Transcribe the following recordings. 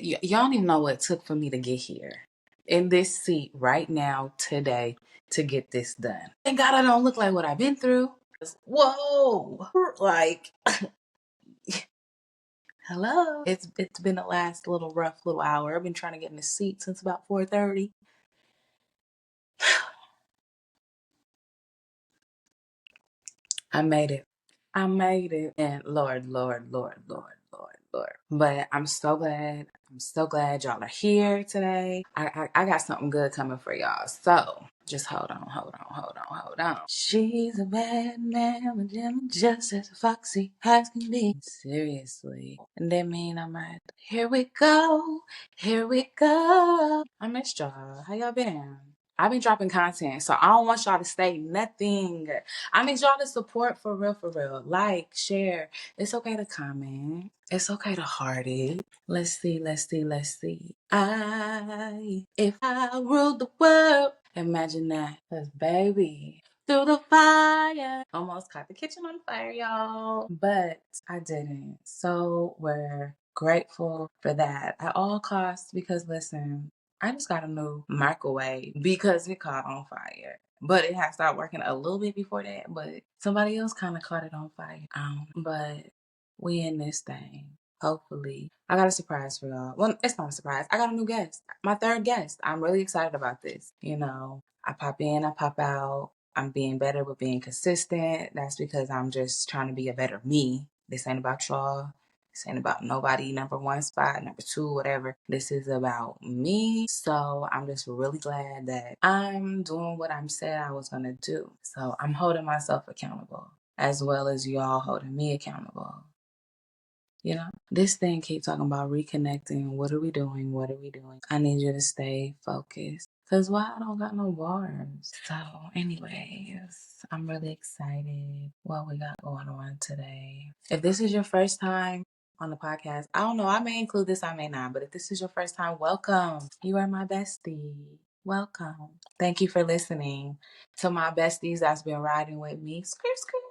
Y'all don't even know what it took for me to get here in this seat right now today to get this done. Thank God I don't look like what I've been through. Whoa, like hello. It's been the last rough little hour. I've been trying to get in the seat since about 4:30. I made it. I made it. And Lord, Lord, Lord, Lord, Lord, Lord. But I'm so glad. I'm so glad y'all are here today. I got something good coming for y'all. So just hold on, hold on, hold on, hold on. She's a bad man, just as foxy as can be. Seriously. And that mean I'm right. Here we go. Here we go. I missed y'all. How y'all been? I've been dropping content, so I don't want y'all to say nothing. I need y'all to support for real, for real. Like, share. It's okay to comment. It's okay to heart it. Let's see, let's see, let's see. If I ruled the world, imagine that. 'Cause baby, through the fire. Almost caught the kitchen on fire, y'all. But I didn't. So we're grateful for that at all costs because listen, I just got a new microwave because it caught on fire. But it had stopped working a little bit before that. But somebody else kind of caught it on fire. But we in this thing. Hopefully. I got a surprise for y'all. Well, it's not a surprise. I got a new guest. My third guest. I'm really excited about this. You know, I pop in, I pop out. I'm being better with being consistent. That's because I'm just trying to be a better me. This ain't about y'all. This ain't about nobody, number one spot, number two, whatever. This is about me. So I'm just really glad that I'm doing what I said I was going to do. So I'm holding myself accountable as well as y'all holding me accountable. You know, this thing keep talking about reconnecting. What are we doing? What are we doing? I need you to stay focused. Cause why I don't got no bars. So anyways, I'm really excited what we got going on today. If this is your first time on the podcast, I don't know, I may include this, I may not, but if this is your first time, welcome. You are my bestie. Welcome. Thank you for listening to my besties that's been riding with me. Skirt, skirt.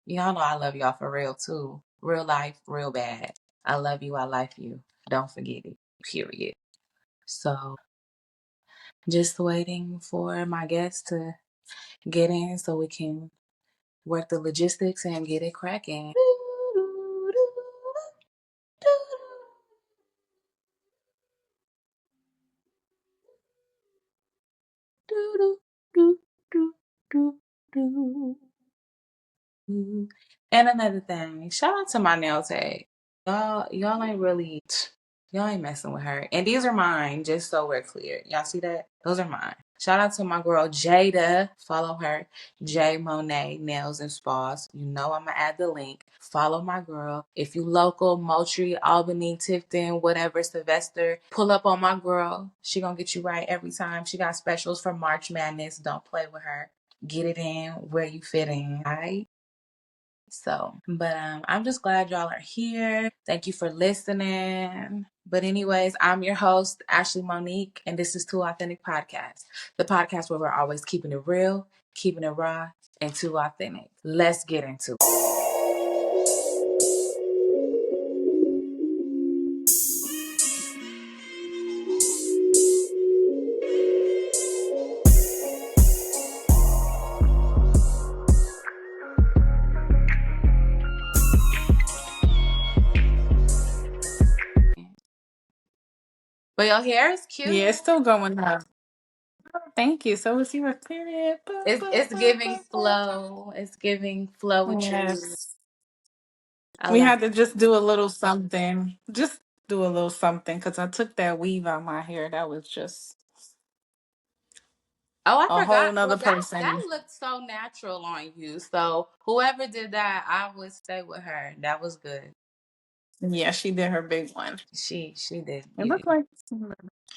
Y'all know I love y'all for real too. Real life, real bad. I love you. I like you. Don't forget it. Period. So just waiting for my guests to get in so we can work the logistics and get it cracking. And another thing, shout out to my nail tech. Y'all ain't really, y'all ain't messing with her. And these are mine, just so we're clear. Y'all see that? Those are mine. Shout out to my girl Jada. Follow her, J Monet Nails and Spas. You know I'm gonna add the link. Follow my girl. If you local, Moultrie, Albany, Tifton, whatever, Sylvester, pull up on my girl. She gonna get you right every time. She got specials for March Madness. Don't play with her. Get it in where you fit in. All right. So, but I'm just glad y'all are here. Thank you for listening. But anyways, I'm your host, Ashley Monique, and this is Too Authentic Podcast, the podcast where we're always keeping it real, keeping it raw, and too authentic. Let's get into it. But your hair is cute. Yeah, it's still going up. Thank you. So is your period. It's giving flow. It's giving flowetry. Yes. I We love had it. to just do a little something. Just do a little something because I took that weave out my hair. That was just Oh, I a whole forgot. Well, nother that person. looked so natural on you. So whoever did that, I would stay with her. That was good. Yeah, she did her big one. She did It beauty. looked like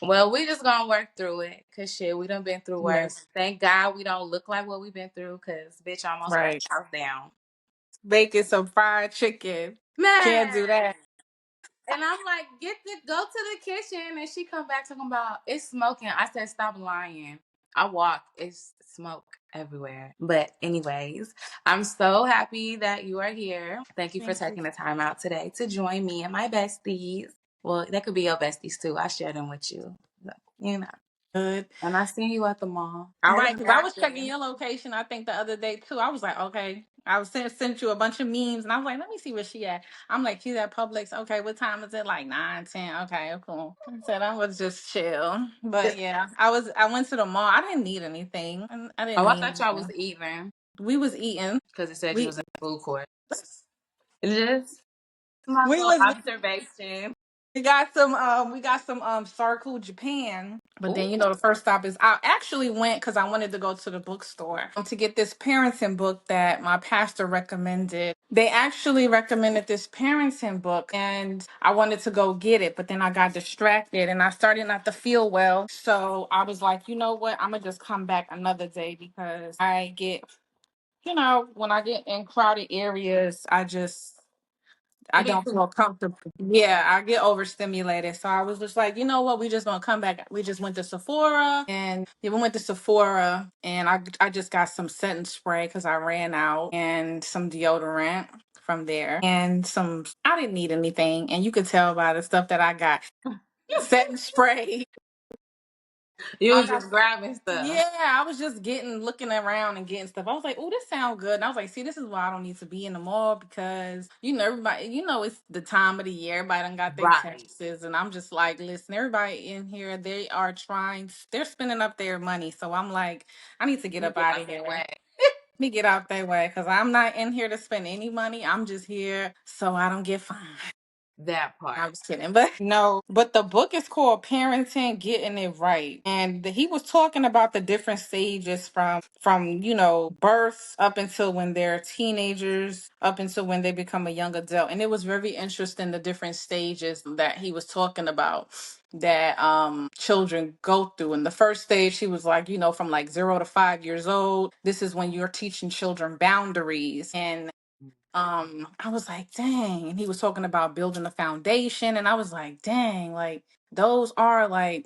Well, we just gonna work through it, cause shit, we done been through worse. yes, Thank God we don't look like what we've been through, cause bitch almost burned right. the house down. Baking some fried chicken. Can't Man, do that. and I'm like, go to the kitchen, and she come back talking about it's smoking. I said, stop lying. I walk, it's smoke everywhere. But anyways, I'm so happy that you are here. Thank you for Thank you. taking the time out today to join me and my besties. Well, that could be your besties too. I share them with you. So, you know. Good. And I seen you at the mall. I was Right, because I was checking watching. your location, I think the other day too. I was like, okay. I was sent you a bunch of memes and I was like, let me see where she at. I'm like, she's at Publix. Okay, what time is it? Like 9, 10. Okay, cool. I said I was just chill. But yeah, I went to the mall. I didn't need anything. I didn't Oh, I need thought y'all was anything. eating We was eating. because it said you We was in the food court. Just my we little was observation. we got some Sarku Japan. But then Ooh. the first stop is I actually went because I wanted to go to the bookstore to get this parenting book that my pastor recommended. They actually recommended this parenting book and I wanted to go get it, but then I got distracted and I started not to feel well. So I was like, you know what? I'm gonna just come back another day because I get, when I get in crowded areas, I It be don't too feel comfortable. Yeah, I get overstimulated. So I was just like, you know what? We just gonna come back. We just went to Sephora and then we went to Sephora and I just got some setting spray because I ran out and some deodorant from there and I didn't need anything. And you could tell by the stuff that I got. Setting spray. you I was got just grabbing stuff. Yeah, I was just looking around and getting stuff. I was like, "Oh, this sounds good." And I was like, "See, this is why I don't need to be in the mall because everybody, it's the time of the year. Everybody done got their Right. taxes, and I'm just like, listen, everybody in here, they're spending up their money. So I'm like, I need to get Let me up get out out of that here. way. Let me get out their way because I'm not in here to spend any money. I'm just here so I don't get fined." That I part. was kidding, but no. But the book is called "Parenting: Getting It Right," and he was talking about the different stages from birth up until when they're teenagers, up until when they become a young adult, and it was very interesting the different stages that he was talking about that children go through. In the first stage, he was like, from like 0 to 5 years old. This is when you're teaching children boundaries and I was like, dang. And he was talking about building a foundation. And I was like, dang, like those are like,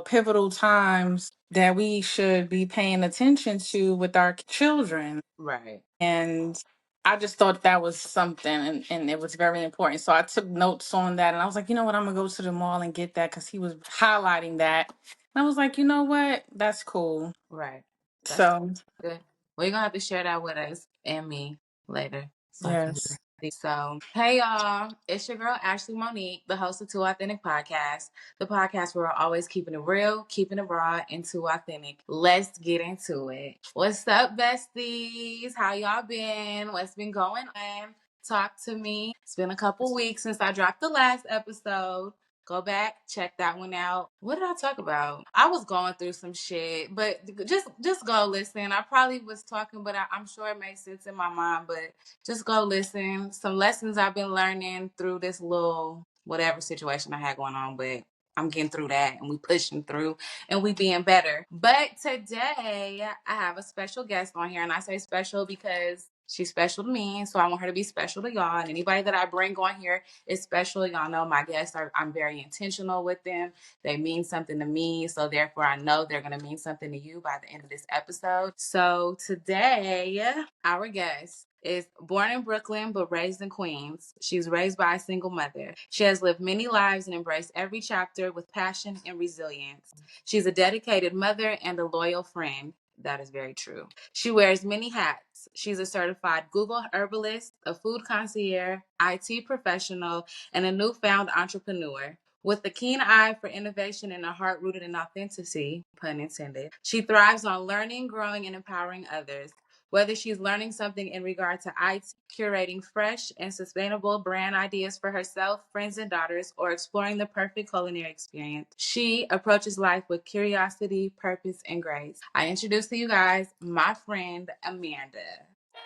pivotal times that we should be paying attention to with our children. Right. And I just thought that was something and it was very important. So I took notes on that and I was like, you know what, I'm gonna go to the mall and get that because he was highlighting that. And I was like, you know what? That's cool. Right. That's So good. Well, you're gonna have to share that with us and me later so I can hear. yes. So, hey y'all, it's your girl Ashley Monique, the host of Too Authentic Podcast, the podcast where we're always keeping it real, keeping it raw, and too authentic. Let's get into it. What's up, besties? How y'all been? What's been going on? Talk to me. It's been a couple weeks since I dropped the last episode. Go back, check that one out. What did I talk about? I was going through some shit, but just go listen. I probably was talking, but I'm sure it made sense in my mind. But just go listen. Some lessons I've been learning through this little whatever situation I had going on, but I'm getting through that and we pushing through and we being better. But today I have a special guest on here, and I say special because she's special to me, so I want her to be special to y'all. And anybody that I bring on here is special. Y'all know my guests I'm very intentional with them. They mean something to me, so therefore I know they're gonna mean something to you by the end of this episode. So today, our guest is born in Brooklyn but raised in Queens. She's raised by a single mother. She has lived many lives and embraced every chapter with passion and resilience. She's a dedicated mother and a loyal friend. That is very true. She wears many hats. She's a certified Google herbalist, a food concierge, IT professional, and a newfound entrepreneur. With a keen eye for innovation and a heart rooted in authenticity, pun intended, she thrives on learning, growing, and empowering others. Whether she's learning something in regard to IT, curating fresh and sustainable brand ideas for herself, friends, and daughters, or exploring the perfect culinary experience, she approaches life with curiosity, purpose, and grace. I introduce to you guys my friend Amanda.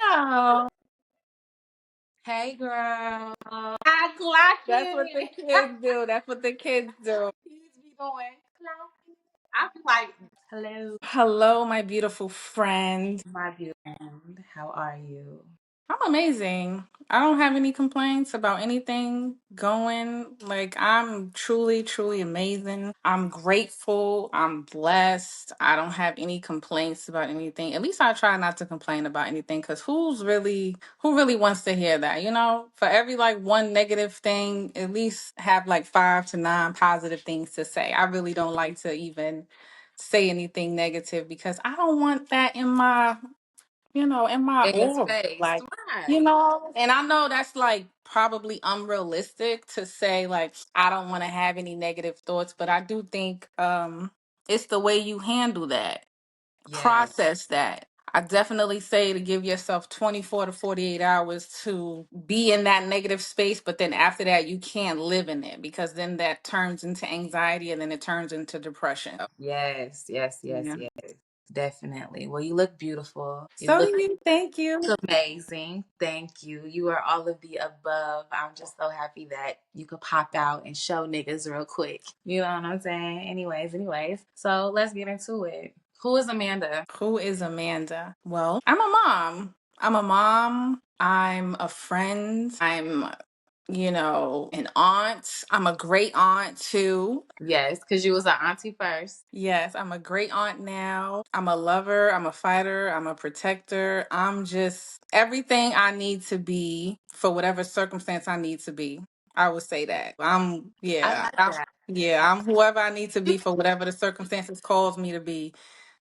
Oh, Hey, girl. I clock that's what the it. kids do. That's what the kids do. Kids be going, clock it. I be like, hello, Hello, my beautiful friend. my beautiful friend. How are you? I'm amazing. I don't have any complaints about anything going. Like, I'm truly, truly amazing. I'm grateful. I'm blessed. I don't have any complaints about anything. At least I try not to complain about anything, because who really wants to hear that? For every like one negative thing, at least have like 5 to 9 positive things to say. I really don't like to even say anything negative, because I don't want that in my In his aura. face. Like, Right. and I know that's like probably unrealistic to say, like, I don't want to have any negative thoughts, but I do think it's the way you handle that, Yes. process that. I definitely say to give yourself 24 to 48 hours to be in that negative space, but then after that, you can't live in it, because then that turns into anxiety and then it turns into depression. Yes, yes, yes, Yeah. yes. Definitely. Well, you look beautiful. You So do look you. Thank you. amazing. Thank you. You are all of the above. I'm just so happy that you could pop out and show niggas real quick. You know what I'm saying? Anyways. So let's get into it. Who is Amanda? Who is Amanda? Well, I'm a mom. I'm a mom. I'm a friend. I'm, an aunt. I'm a great aunt too. Yes, because you was an auntie first. Yes, I'm a great aunt now. I'm a lover. I'm a fighter. I'm a protector. I'm just everything I need to be for whatever circumstance I need to be. I would say that. I like that. I'm whoever I need to be for whatever the circumstances calls me to be,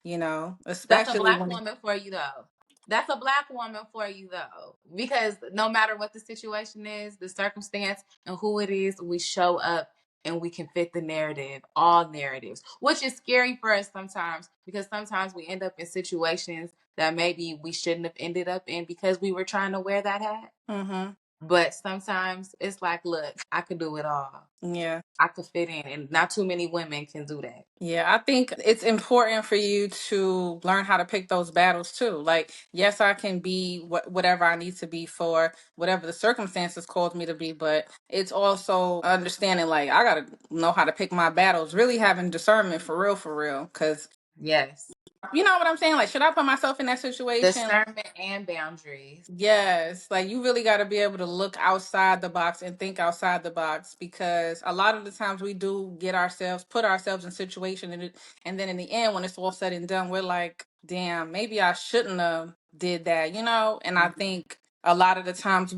That's a especially black when woman for you, though. That's a black woman for you, though. Because no matter what the situation is, the circumstance, and who it is, we show up and we can fit the narrative, all narratives, which is scary for us sometimes, because sometimes we end up in situations that maybe we shouldn't have ended up in because we were trying to wear that hat. mm-hmm. But sometimes it's like, look, I can do it all. Yeah. I could fit in, and not too many women can do that. Yeah, I think it's important for you to learn how to pick those battles too. Like, yes, I can be whatever I need to be for whatever the circumstances called me to be, but it's also understanding, like, I gotta know how to pick my battles, really having discernment for real. Because Yes. you know what I'm saying? Like, should I put myself in that situation? Discernment and boundaries. Yes, like you really got to be able to look outside the box and think outside the box, because a lot of the times we do put ourselves in situation, and then in the end when it's all said and done, we're like, damn, maybe I shouldn't have did that. And I think a lot of the times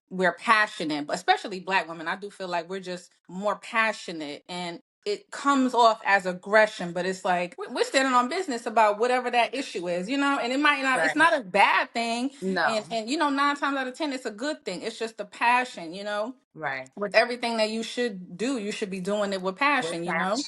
we're passionate, but especially black women, I do feel like we're just more passionate, and it comes off as aggression, but it's like we're standing on business about whatever that issue is. And it might not, it's Right. not a bad thing. And, No. and 9 times out of 10, it's a good thing. It's just the passion. Right. With everything that you should do, you should be doing it with With passion, passion.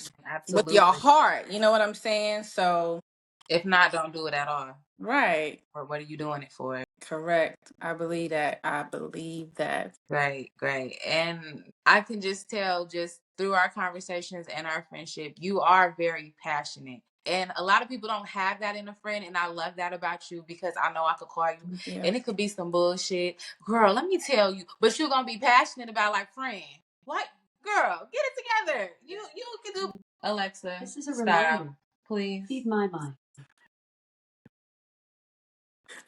with your Absolutely. heart. You know what I'm saying? So, If not, don't do it at all. right. Or what are you doing it for? Correct. I believe that. I believe that. Great, great. And I can just tell, just through our conversations and our friendship, you are very passionate. And a lot of people don't have that in a friend. And I love that about you, because I know I could call you Yeah. and it could be some bullshit. Girl, let me tell you. But you're going to be passionate about, like, friend. What? Girl, get it together. You can do. Alexa, this is a stop, reminder. Please. Feed my mind.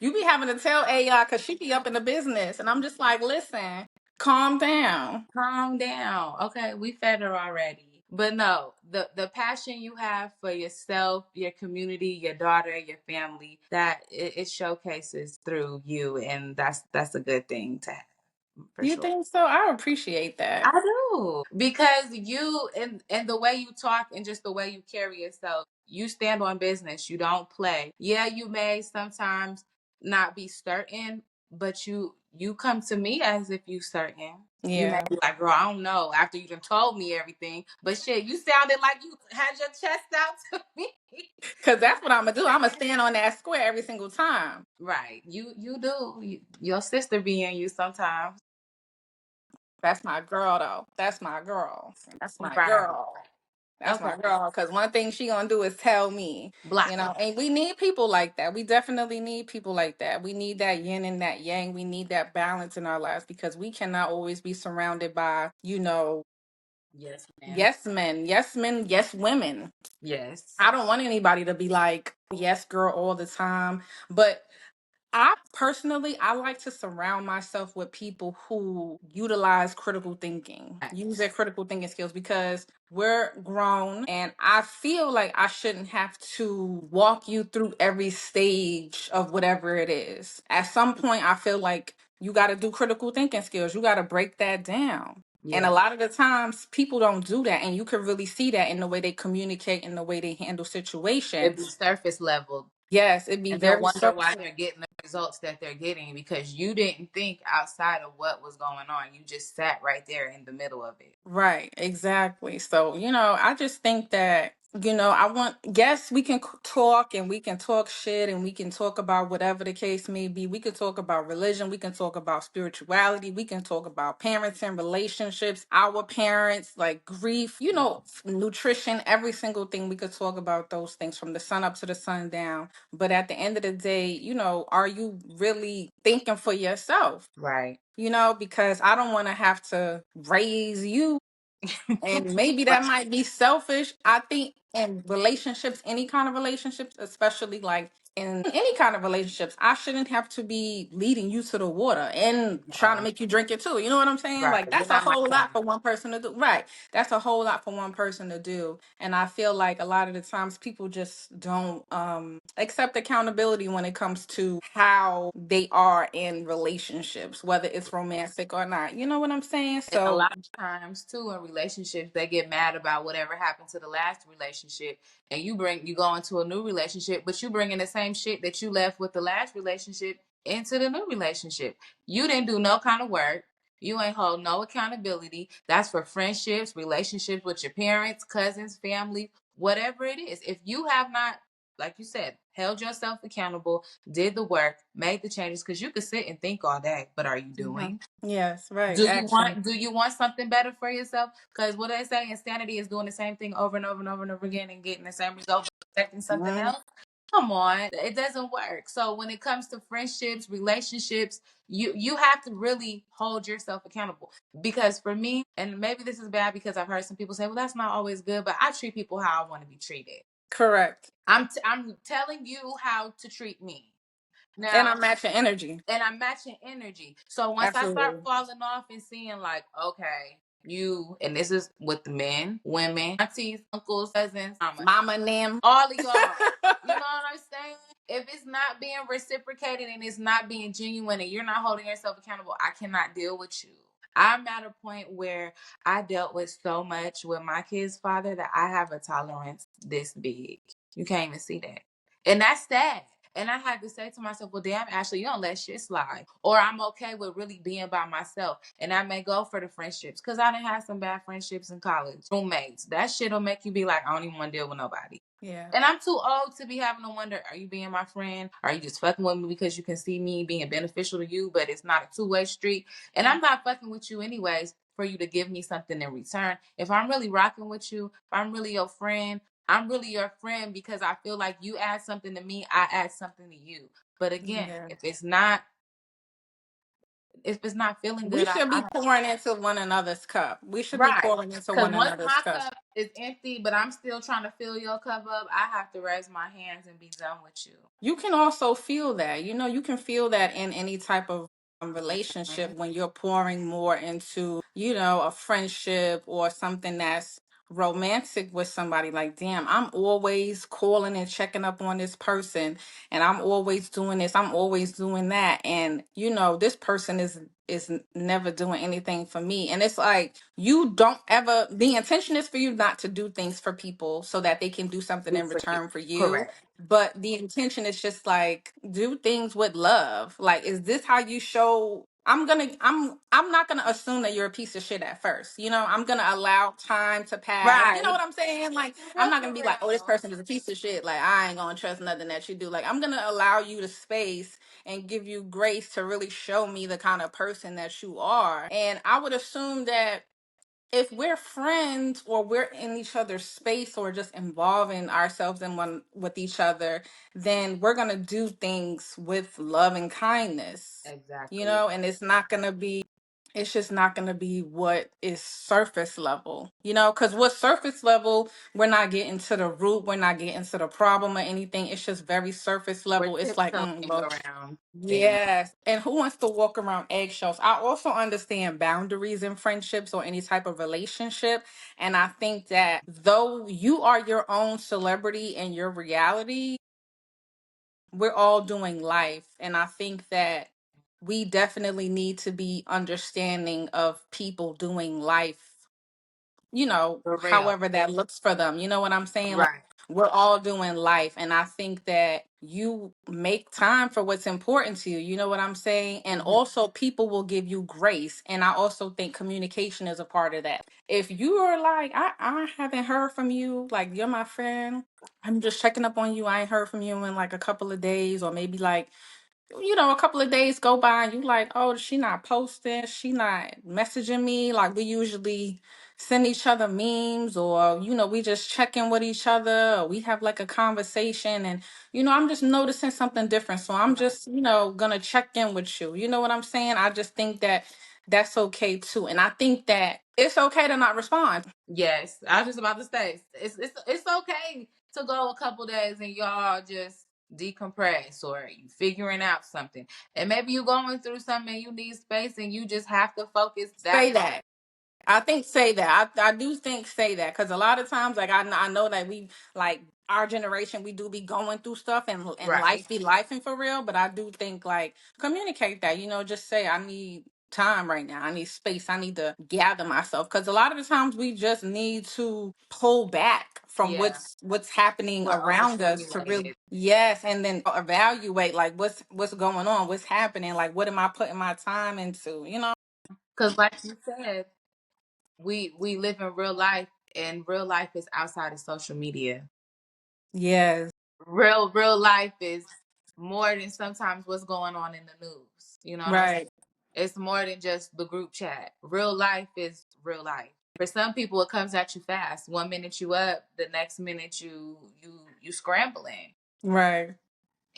You be having to tell AI because she be up in the business. And I'm just like, listen, calm down. Calm down. Okay, we fed her already. But no, the passion you have for yourself, your community, your daughter, your family, that it showcases through you, and that's a good thing to have for You sure. think so? I appreciate that. I do, because you and the way you talk and just the way you carry yourself, you stand on business. You don't play. Yeah, you may sometimes not be certain, but you come to me as if you certain. You may Yeah. be like, girl, I don't know, after you done told me everything, but shit, you sounded like you had your chest out to me. Because that's what I'm going to do. I'm going to stand on that square every single time. Right, you do. Your sister be in you sometimes. That's my girl, though. That's my girl. That's my Right. girl. That's Okay. my girl. Because one thing she going to do is tell me, Block her. and we need people like that. We definitely need people like that. We need that yin and that yang. We need that balance in our lives, because we cannot always be surrounded by, Yes, ma'am. yes men, yes women. Yes. I don't want anybody to be like, yes, girl, all the time. But I personally, I like to surround myself with people who utilize critical thinking, use their critical thinking skills, because we're grown and I feel like I shouldn't have to walk you through every stage of whatever it is. At some point, I feel like you got to do critical thinking skills. You got to break that down. And a Yeah. lot of the times people don't do that. And you can really see that in the way they communicate and the way they handle It'd be situations. surface level. Yes, it'd be And then very wonder why surface. they're getting the results that they're getting because you didn't think outside of what was going on. You just sat right there in the middle of it. Right, exactly. So, I just think that, yes, we can talk and we can talk shit and we can talk about whatever the case may be. We can talk about religion, we can talk about spirituality, we can talk about parenting, relationships, our parents, like grief, nutrition, every single thing. We could talk about those things from the sun up to the sun down. But at the end of the day, are you really thinking for yourself? Right. Because I don't want to have to raise you. And maybe Right. that might be selfish. I think in relationships, any kind of relationships, especially like in any kind of relationships, I shouldn't have to be leading you to the water and trying to No. make you drink it too. You know what I'm saying? Right. Like You're that's a not my whole lot king. for one person to do. Right. That's a whole lot for one person to do. And I feel like a lot of the times people just don't accept accountability when it comes to how they are in relationships, whether it's romantic or not. You know what I'm saying? And a So lot of times too in relationships, they get mad about whatever happened to the last relationship, and you go into a new relationship, but you bring in the same shit that you left with the last relationship into the new relationship. You didn't do no kind of work. You ain't hold no accountability. That's for friendships, relationships with your parents, cousins, family, whatever it is. If you have not, like you said, held yourself accountable, did the work, made the changes, because you could sit and think all day, but are you mhm. doing? Yes, right. Action. Do you want something better for yourself? Because what they say, insanity is doing the same thing over and over and over and over again and getting the same result, but expecting something Mhm. else. Come on, it doesn't work. So when it comes to friendships, relationships, you have to really hold yourself accountable. Because for me, and maybe this is bad because I've heard some people say, "Well, that's not always good," but I treat people how I want to be treated. Correct. I'm telling you how to treat me. And Now, I'm matching energy. and I'm matching energy. So once I start Absolutely. falling off and seeing like, okay, and this is with the men, women, aunties, uncles, cousins, mama, Mama Nim. all of y'all. You know what I'm saying? If it's not being reciprocated and it's not being genuine and you're not holding yourself accountable, I cannot deal with you. I'm at a point where I dealt with so much with my kid's father that I have a tolerance this big. You can't even see that. And that's sad. And I had to say to myself, well, damn, Ashley, you don't let shit slide. Or I'm okay with really being by myself. And I may go for the friendships because I didn't have some bad friendships in college. Roommates. That shit will make you be like, I don't even want to deal with nobody. Yeah. And I'm too old to be having to wonder, are you being my friend? Are you just fucking with me because you can see me being beneficial to you, but it's not a two-way street? And I'm not fucking with you anyways for you to give me something in return. If I'm really rocking with you, if I'm really your friend, I'm really your friend because I feel like you add something to me, I add something to you. But again, Yeah. if it's not feeling We good, should I be don't. pouring into one another's cup. We should be Right. pouring into Because one once another's my cup. cup is empty, but I'm still trying to fill your cup up, I have to raise my hands and be done with you. You can also feel that. You can feel that in any type of Mhm. relationship when you're pouring more into, a friendship or something that's romantic with somebody. Like, damn, I'm always calling and checking up on this person, and I'm always doing this, I'm always doing that. And, this person is never doing anything for me. And it's like you don't ever the intention is for you not to do things for people so that they can do something Do in for you. return for you, Correct. but the intention is just like do things with love. Like, is this how you show? I'm not gonna assume that you're a piece of shit at first. I'm gonna allow time to pass. You know Right. what I'm saying? Like, I'm Real not for gonna be like, oh, this real. person is a piece of shit. Like, I ain't gonna trust nothing that you do. Like, I'm gonna allow you the space and give you grace to really show me the kind of person that you are. And I would assume that if we're friends or we're in each other's space or just involving ourselves in one with each other, then we're gonna do things with love and kindness, Exactly. and it's not gonna be it's just not going to be what is surface level, because what surface level, we're not getting to the root, we're not getting to the problem or anything. It's just very surface We're level. It's like, tiptoeing well, around things. yes. And who wants to walk around eggshells? I also understand boundaries in friendships or any type of relationship. And I think that though you are your own celebrity and your reality, we're all doing life. And I think that we definitely need to be understanding of people doing life, For real. however that looks for them. You know what I'm saying? Like, Right. we're all doing life. And I think that you make time for what's important to you. You know what I'm saying? And Mhm. also, people will give you grace. And I also think communication is a part of that. If you are like, I haven't heard from you, like, you're my friend, I'm just checking up on you. I ain't heard from you in like a couple of days, or maybe like, a couple of days go by and you like, oh, she not posting, she not messaging me. Like, we usually send each other memes, or we just check in with each other, or we have like a conversation, and I'm just noticing something different, so I'm Right. just gonna check in with you. You know what I'm saying? I just think that that's okay too, and I think that it's okay to not respond. Yes, I was just about to say it's okay to go a couple days and y'all just decompress, or you figuring out something, and maybe you going through something and you need space and you just have to focus that Say part. that. I think say that. I do think say that, because a lot of times, like, I know that we, like, our generation, we do be going through stuff, and Right. life be life and for real. But I do think, like, communicate that. Just say, I need time right now. I need space. I need to gather myself, because a lot of the times we just need to pull back from Yeah, what's happening we're around us to really, overstimulated. yes, and then evaluate, like, what's going on, what's happening, like, what am I putting my time into. Because like you said, we live in real life, and real life is outside of social media. Yes. Real life is more than sometimes what's going on in the news. You know what I'm saying? Right. It's more than just the group chat. Real life is real life. For some people, it comes at you fast. 1 minute you up, the next minute you scrambling. Right.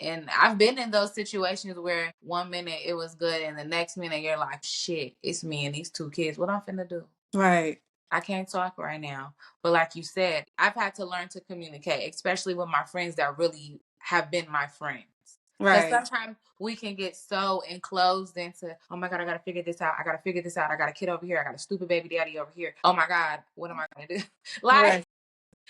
And I've been in those situations where 1 minute it was good, and the next minute you're like, shit, it's me and these two kids. What I'm finna do? Right. I can't talk right now. But like you said, I've had to learn to communicate, especially with my friends that really have been my friends. Because Right. sometimes we can get so enclosed into, oh my God, I got to figure this out. I got to figure this out. I got a kid over here. I got a stupid baby daddy over here. Oh my God, what am I going to do? Like, Right.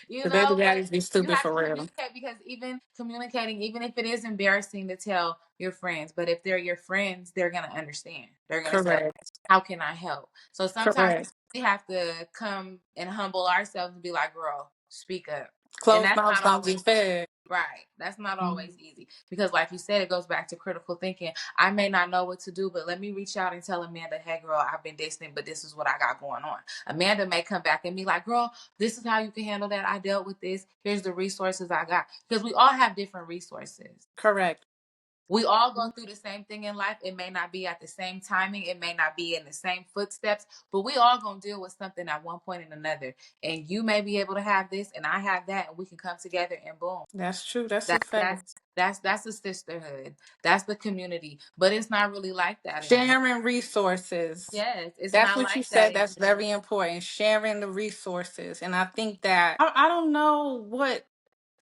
The baby but daddies be you stupid have for to real. communicate, because even communicating, even if it is embarrassing to tell your friends, but if they're your friends, they're going to understand. They're going to say, okay, Correct. how can I help? So sometimes Correct. we have to come and humble ourselves and be like, girl, speak up. And Closed that's mouths not don't always get fed. right. That's not Mhm. always easy, because, like you said, it goes back to critical thinking. I may not know what to do, but let me reach out and tell Amanda, hey, girl, I've been distant, but this is what I got going on. Amanda may come back and be like, girl, this is how you can handle that. I dealt with this. Here's the resources I got. Because we all have different resources. Correct. We all go through the same thing in life. It may not be at the same timing. It may not be in the same footsteps, but we all gonna deal with something at one point and another. And you may be able to have this, and I have that, and we can come together and boom. That's true. That's a That fact. that's a sisterhood. That's the community. But it's not really like that anymore. Sharing resources. Yes, it's That's not what you like that said. anymore. That's very important. Sharing the resources. And I think that I don't know what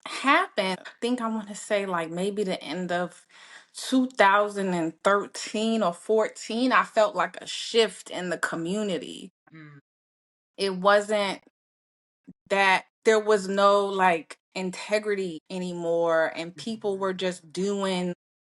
happened. I think I want to say like maybe the end of 2013 or 14. I felt like a shift in the community. Mm. It wasn't that there was no like integrity anymore, and people were just doing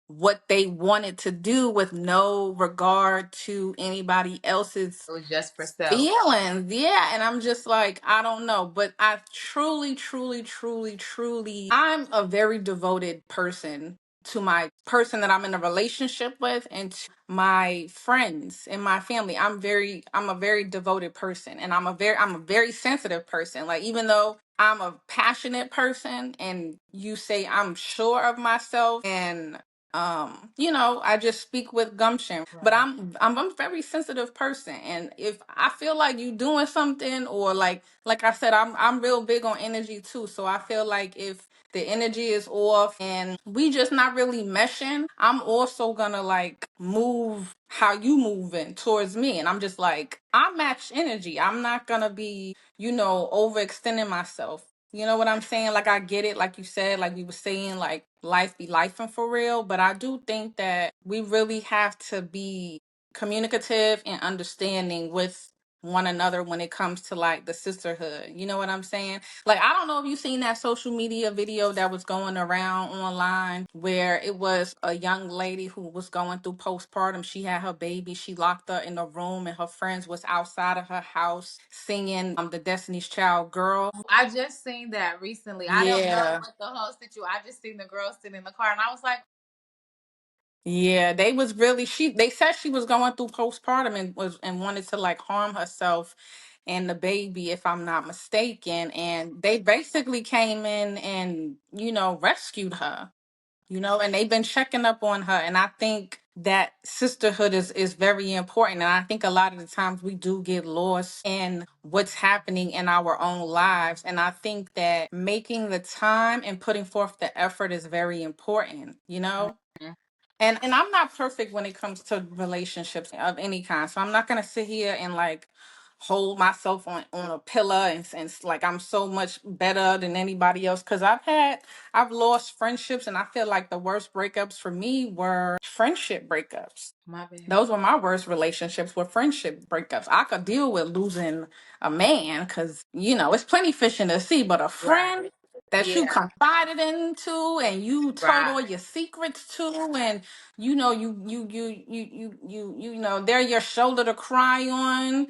what they wanted to do with no regard to anybody else's It was just for self. feelings. Yeah, and I'm just like, I don't know, but I truly, truly, truly, truly, I'm a very devoted person to my person that I'm in a relationship with, and to my friends and my family. I'm a very devoted person, and I'm a very sensitive person. Like, even though I'm a passionate person and you say I'm sure of myself, and I just speak with gumption. But Right. I'm a very sensitive person, and if I feel like you doing something, or like I said, I'm real big on energy too. So I feel like if the energy is off and we just not really meshing, I'm also gonna like move how you moving towards me. And I'm just like, I match energy. I'm not gonna be, overextending myself. You know what I'm saying? Like, I get it, like you said, like we were saying, like life be life and for real. But I do think that we really have to be communicative and understanding with one another when it comes to like the sisterhood. You know what I'm saying? Like, I don't know if you've seen that social media video that was going around online where it was a young lady who was going through postpartum. She had her baby. She locked her in a room, and her friends was outside of her house singing the Destiny's Child girl. I just seen that recently. I don't know Yeah. what the whole situation. I just seen the girl sitting in the car, and I was like, Yeah, they was really they said she was going through postpartum and wanted to like harm herself and the baby, if I'm not mistaken. And they basically came in and, rescued her, and they've been checking up on her. And I think that sisterhood is very important. And I think a lot of the times we do get lost in what's happening in our own lives. And I think that making the time and putting forth the effort is very important. mm-hmm. And I'm not perfect when it comes to relationships of any kind. So I'm not gonna sit here and like hold myself on a pillar and like I'm so much better than anybody else. Cause I've lost friendships, and I feel like the worst breakups for me were friendship breakups. My bad. Those were my worst relationships, were friendship breakups. I could deal with losing a man because, it's plenty fish in the sea, but a friend Right. that you Yeah. confided into and you told Right. all your secrets to, and they're your shoulder to cry on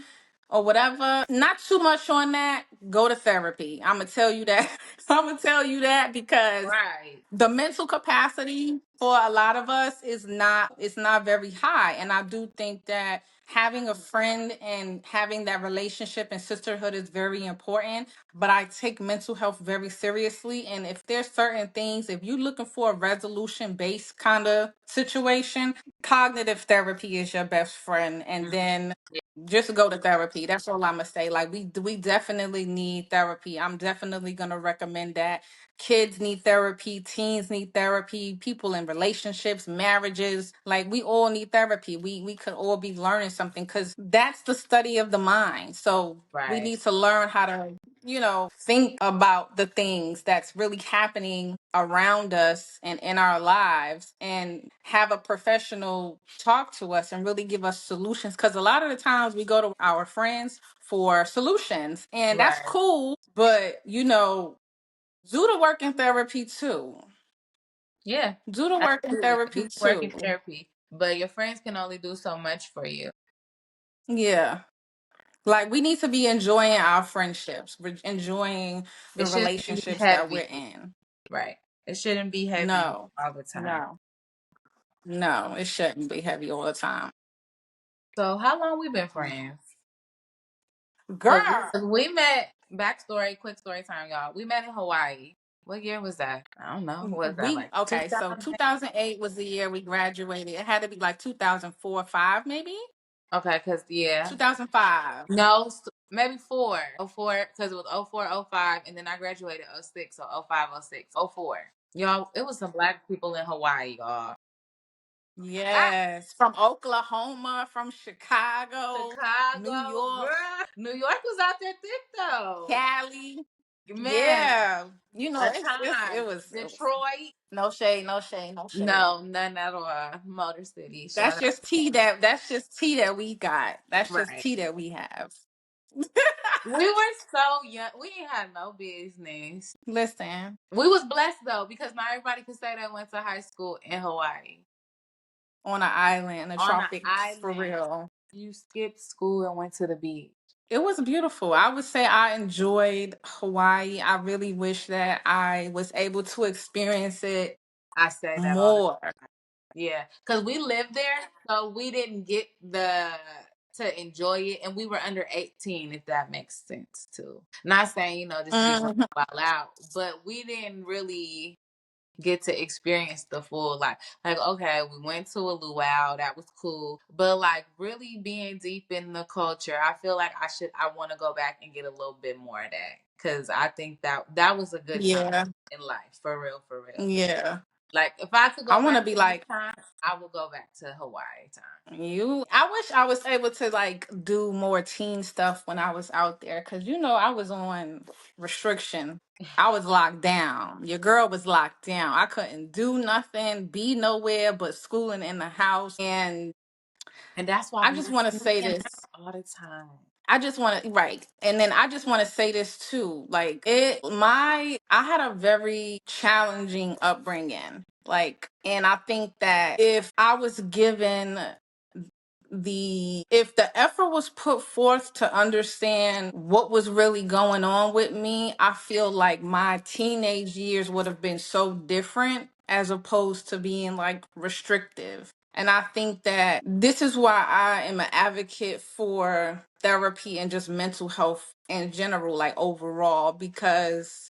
or whatever. Not too much on that. Go to therapy. I'm gonna tell you that. I'm gonna tell you that because Right. the mental capacity for a lot of us is not very high. And I do think that having a friend and having that relationship and sisterhood is very important. But I take mental health very seriously. And if there's certain things, if you're looking for a resolution based kind of situation, cognitive therapy is your best friend. And Mm, then yeah. just go to therapy. That's all I'm gonna say. Like, we definitely need therapy. I'm definitely gonna recommend that. Kids need therapy, teens need therapy, people in relationships, marriages, like we all need therapy. We could all be learning something, because that's the study of the mind. So we Right. need to learn how to, think about the things that's really happening around us and in our lives, and have a professional talk to us and really give us solutions. Because a lot of the times we go to our friends for solutions, and that's Right. cool, but do the work in therapy too. Yeah. Do the work in Absolutely. Do therapy the work in too. therapy, but your friends can only do so much for you. Yeah. Like, we need to be enjoying our friendships, enjoying It the shouldn't be relationships that heavy. we're in. Right. It shouldn't be heavy No, all the time. no, no, it shouldn't be heavy all the time. So how long we been friends? Cause Girl, we met. Backstory, quick story time, y'all. We met in Hawaii. What year was that? I don't know. What was that like okay, so 2000? 2008 was the year we graduated. It had to be like 2004, 5 maybe? Okay, cause yeah. 2005. No, maybe four. Oh four, because it was oh 04, oh 05, and then I graduated oh 06, so oh 05, oh 06, oh 04. Y'all, it was some black people in Hawaii, y'all. Ah, Yes, from Oklahoma, from Chicago, New Chicago, York, girl. New York was out there thick though. Cali. Man, Yeah, a it's time. it was Detroit. no shade, no shade, no shade. No, none at all. Motor City. That's Shout out. just tea that we got. That's just Right. tea that we have. We were so young. We didn't have no business. Listen, We was blessed though, because not everybody could say they went to high school in Hawaii. on an island, the On an tropics, for island. real. You skipped school and went to the beach. It was beautiful. I would say I enjoyed Hawaii. I really wish that I was able to experience it I say that all the more. time. Yeah, because we lived there, so we didn't get to enjoy it, and we were under 18, if that makes sense too. Not saying just be drunk Mhm. out loud, but we didn't really. get to experience the full life. Like, okay, we went to a luau, that was cool. But like really being deep in the culture, I feel like I want to go back and get a little bit more of that. Cause I think that was a good time Yeah. in life. For real, for real. Yeah. Like if I could I go want to back be in this like time, I would go back to Hawaii time. you. I wish I was able to like do more teen stuff when I was out there, cuz I was on restriction. I was locked down. Your girl was locked down. I couldn't do nothing, be nowhere but schooling in the house. And And that's why I we just were want to say sneaking this. out all the time. I just want to right. And then I just want to say this too. Like I had a very challenging upbringing. Like, and I think that if I was given if the effort was put forth to understand what was really going on with me, I feel like my teenage years would have been so different as opposed to being like restrictive. And I think that this is why I am an advocate for therapy and just mental health in general, like overall, because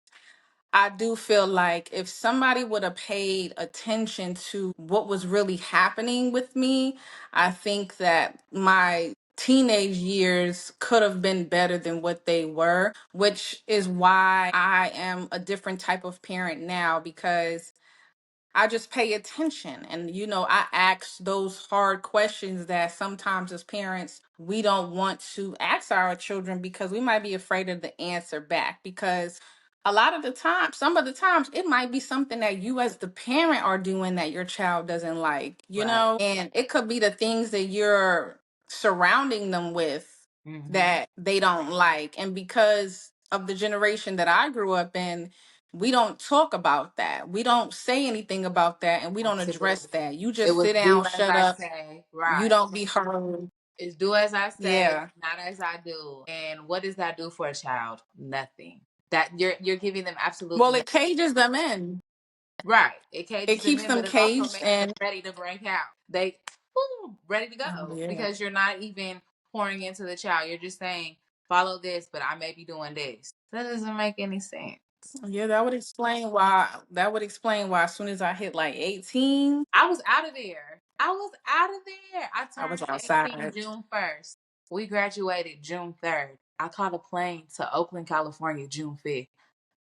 I do feel like if somebody would have paid attention to what was really happening with me, I think that my teenage years could have been better than what they were, which is why I am a different type of parent now because I just pay attention and I ask those hard questions that sometimes as parents we don't want to ask our children because we might be afraid of the answer back because a lot of the time some of the times it might be something that you as the parent are doing that your child doesn't like, Right. and it could be the things that you're surrounding them with that they don't like, and because of the generation that I grew up in, we don't talk about that. We don't say anything about that and we don't address Absolutely. that. You It just was sit do down, as shut I up. say. You Right. don't be heard. It's do as I say, Yeah. not as I do. And what does that do for a child? Nothing. That you're giving them absolutely Well, nothing. it cages them in. Right. It It cages them keeps in, them but it also caged makes them and ready to break out. They boom, ready to go. yeah. Because you're not even pouring into the child. You're just saying, follow this, but I may be doing this. That doesn't make any sense. Yeah, that would explain why as soon as I hit like 18, I was out of there. I was out of there. I I was turned 18 outside. June 1st. We graduated June 3rd. I caught a plane to Oakland, California, June 5th.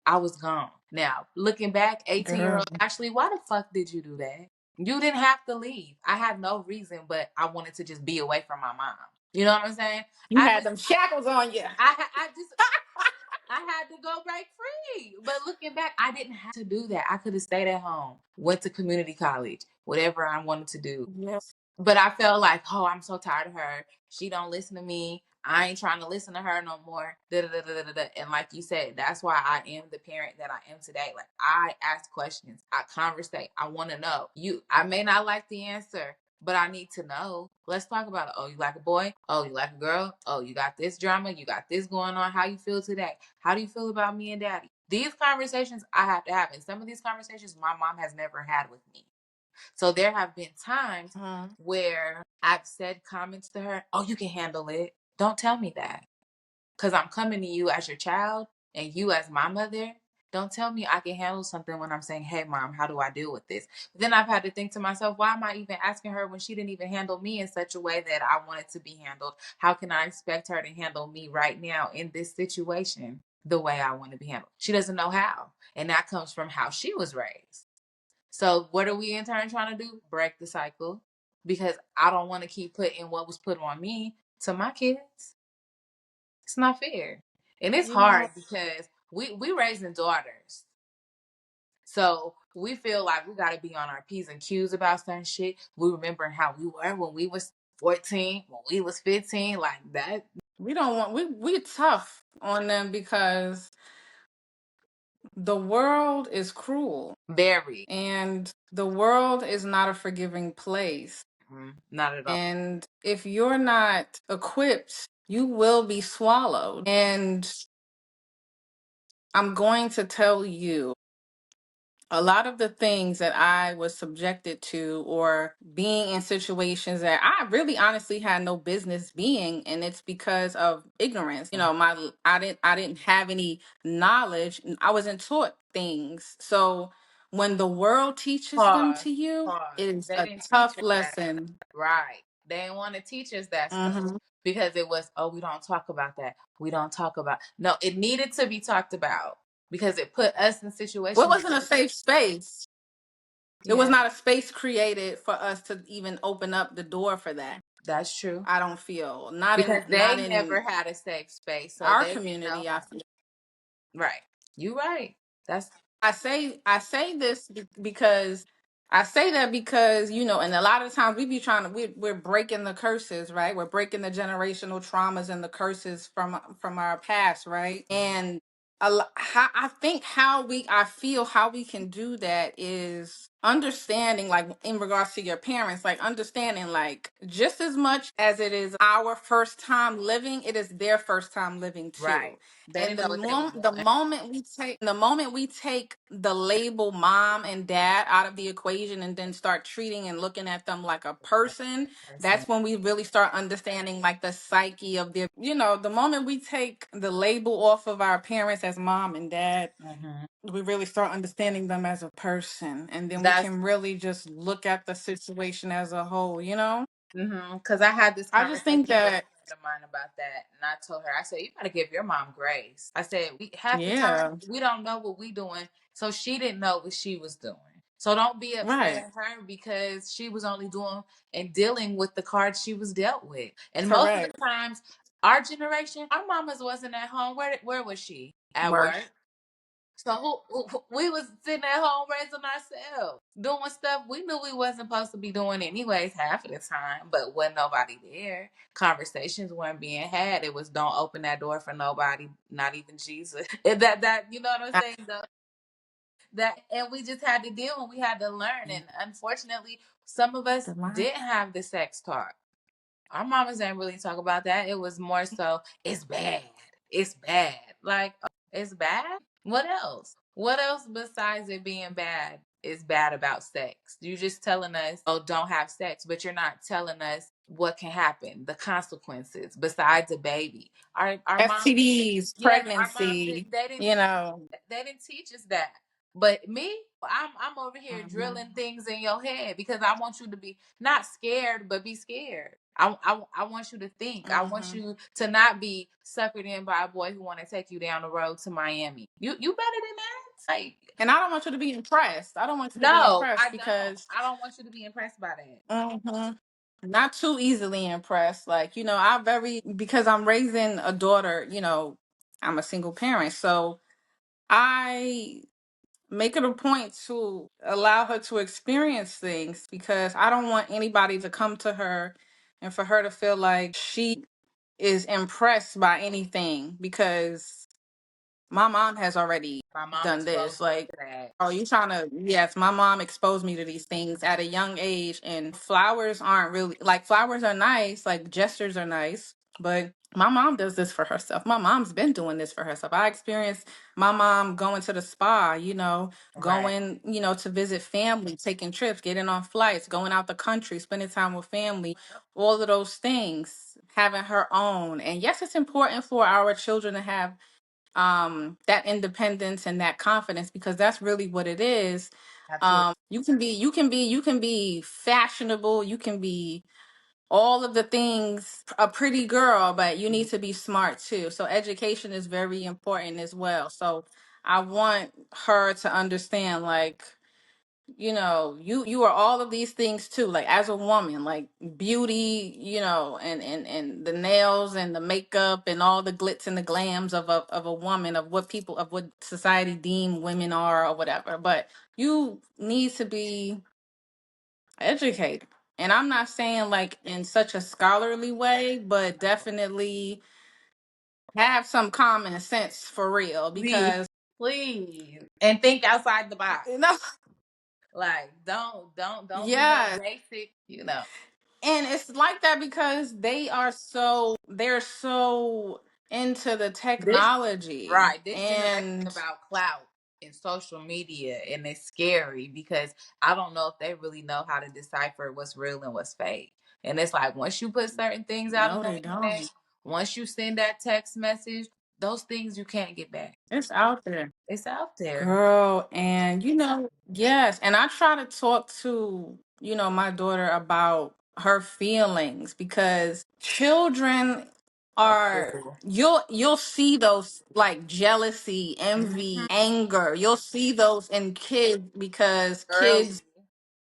I was gone. Now, looking back, 18-year-old Girl. Ashley, why the fuck did you do that? You didn't have to leave. I had no reason, but I wanted to just be away from my mom. You know what I'm saying? You I had just, them shackles on you. I just, I had to go break free. But looking back, I didn't have to do that. I could have stayed at home, went to community college, whatever I wanted to do. Yes. But I felt like, oh, I'm so tired of her. She don't listen to me. I ain't trying to listen to her no more. Da, da, da, da, da, da. And like you said, that's why I am the parent that I am today. Like I ask questions, I conversate, I want to know. I may not like the answer, but I need to know. Let's talk about it. Oh, you like a boy? Oh, you like a girl? Oh, you got this drama? You got this going on? How you feel today? How do you feel about me and daddy? These conversations I have to have. And some of these conversations my mom has never had with me. So there have been times Mhm. where I've said comments to her, oh, you can handle it. Don't tell me that. Because I'm coming to you as your child and you as my mother. Don't tell me I can handle something when I'm saying, hey, mom, how do I deal with this? But then I've had to think to myself, why am I even asking her when she didn't even handle me in such a way that I wanted to be handled? How can I expect her to handle me right now in this situation the way I want to be handled? She doesn't know how. And that comes from how she was raised. So what are we in turn trying to do? Break the cycle. Because I don't want to keep putting what was put on me to my kids. It's not fair. And it's You know, hard because we raising daughters. So we feel like we gotta be on our P's and Q's about certain shit. We remember how we were when we was 14, when we was 15, like that. we don't want we're tough on them because the world is cruel Very. and the world is not a forgiving place. Not at all. And if you're not equipped, you will be swallowed. And I'm going to tell you a lot of the things that I was subjected to or being in situations that I really honestly had no business being, and it's because of ignorance. I didn't have any knowledge. I wasn't taught things. So when the world teaches them Pause. to you, Pause. it is They a didn't teach tough us that. lesson. Right. They didn't want to teach us that stuff Hmm. because it was, oh, we don't talk about that. We don't talk about. No, it needed to be talked about because it put us in Well, it situations wasn't a where, safe space. It was yeah, not a space created for us to even open up the door for that. that's true. I don't feel not Because in not they in never had a safe space, so our they didn't know community. I how. feel. Right. You right. That's I say this because I say that because and a lot of times we be trying to we're breaking the curses, right? We're breaking the generational traumas and the curses from our past, right? And I think I feel how we can do that is understanding, like in regards to your parents, like understanding, like just as much as it is our first time living, it is their first time living too. right. They And didn't know what they was the doing. moment we take the label mom and dad out of the equation and then start treating and looking at them like a person, Person. that's when we really start understanding like the psyche of their, the moment we take the label off of our parents as mom and dad, Hmm. we really start understanding them as a person. And then we That's can really just look at the situation as a whole. because I had this I just conversation think with a friend that, of mine about that, and I told her, I said, you gotta give your mom grace. I said, we half the time yeah, we don't know what we doing, so she didn't know what she was doing. So don't be upset right, at her because she was only doing and dealing with the cards she was dealt with. And most of the correct. times, our generation, our mamas wasn't at home. Where was she? At Work. work. So we was sitting at home raising ourselves, doing stuff we knew we wasn't supposed to be doing anyways half of the time, but wasn't nobody there. Conversations weren't being had. It was don't open that door for nobody, not even Jesus. That you know what I'm saying? That and we just had to deal and we had to learn. And unfortunately, some of us The line. didn't have the sex talk. Our mamas didn't really talk about that. It was more so, it's bad. It's bad. Like, it's bad? What else? What else besides it being bad is bad about sex? You're just telling us, oh, don't have sex, but you're not telling us what can happen, the consequences besides a baby. Our mom, STDs, yes, our mom pregnancy, they didn't you know. they didn't teach us that. But me, I'm over here Mhm. drilling things in your head because I want you to be not scared, but be scared. I want you to think. I want Mhm. you to not be suckered in by a boy who want to take you down the road to Miami. You better than that. Like, And I don't want you to be impressed. I don't want you to be no, impressed I don't. because I don't want you to be impressed by that. mhm, not too easily impressed. Like, I very, because I'm raising a daughter, I'm a single parent. So I make it a point to allow her to experience things because I don't want anybody to come to her and for her to feel like she is impressed by anything because my mom has already My mom done this. exposed me Like, to that. are you trying to? Yes, my mom exposed me to these things at a young age, and flowers aren't really like flowers are nice, like gestures are nice, but my mom does this for herself. My mom's been doing this for herself. I experienced my mom going to the spa, Right. going, to visit family, taking trips, getting on flights, going out the country, spending time with family, all of those things, having her own. And yes, it's important for our children to have that independence and that confidence because that's really what it is. Absolutely. You can be fashionable, you can be all of the things, a pretty girl, but you need to be smart too. So education is very important as well. So I want her to understand, like, you are all of these things too, like as a woman, like beauty, and the nails and the makeup and all the glitz and the glams of a woman, of what society deem women are or whatever, but you need to be educated. And I'm not saying like in such a scholarly way, but definitely have some common sense for real Please, because please, and think outside the box. you know Like, don't be no yes. basic. You know. And it's like that because they're so into the This technology right, this generation and about clout and social media, and it's scary because I don't know if they really know how to decipher what's real and what's fake. And it's like once you put certain things out on no, the they internet, don't. once you send that text message, those things you can't get back. It's out there. It's out there. Girl, and yes, and I try to talk to, my daughter about her feelings because children are Oh. you'll see those like jealousy, Mhm. envy, anger. You'll see those in kids because Early. kids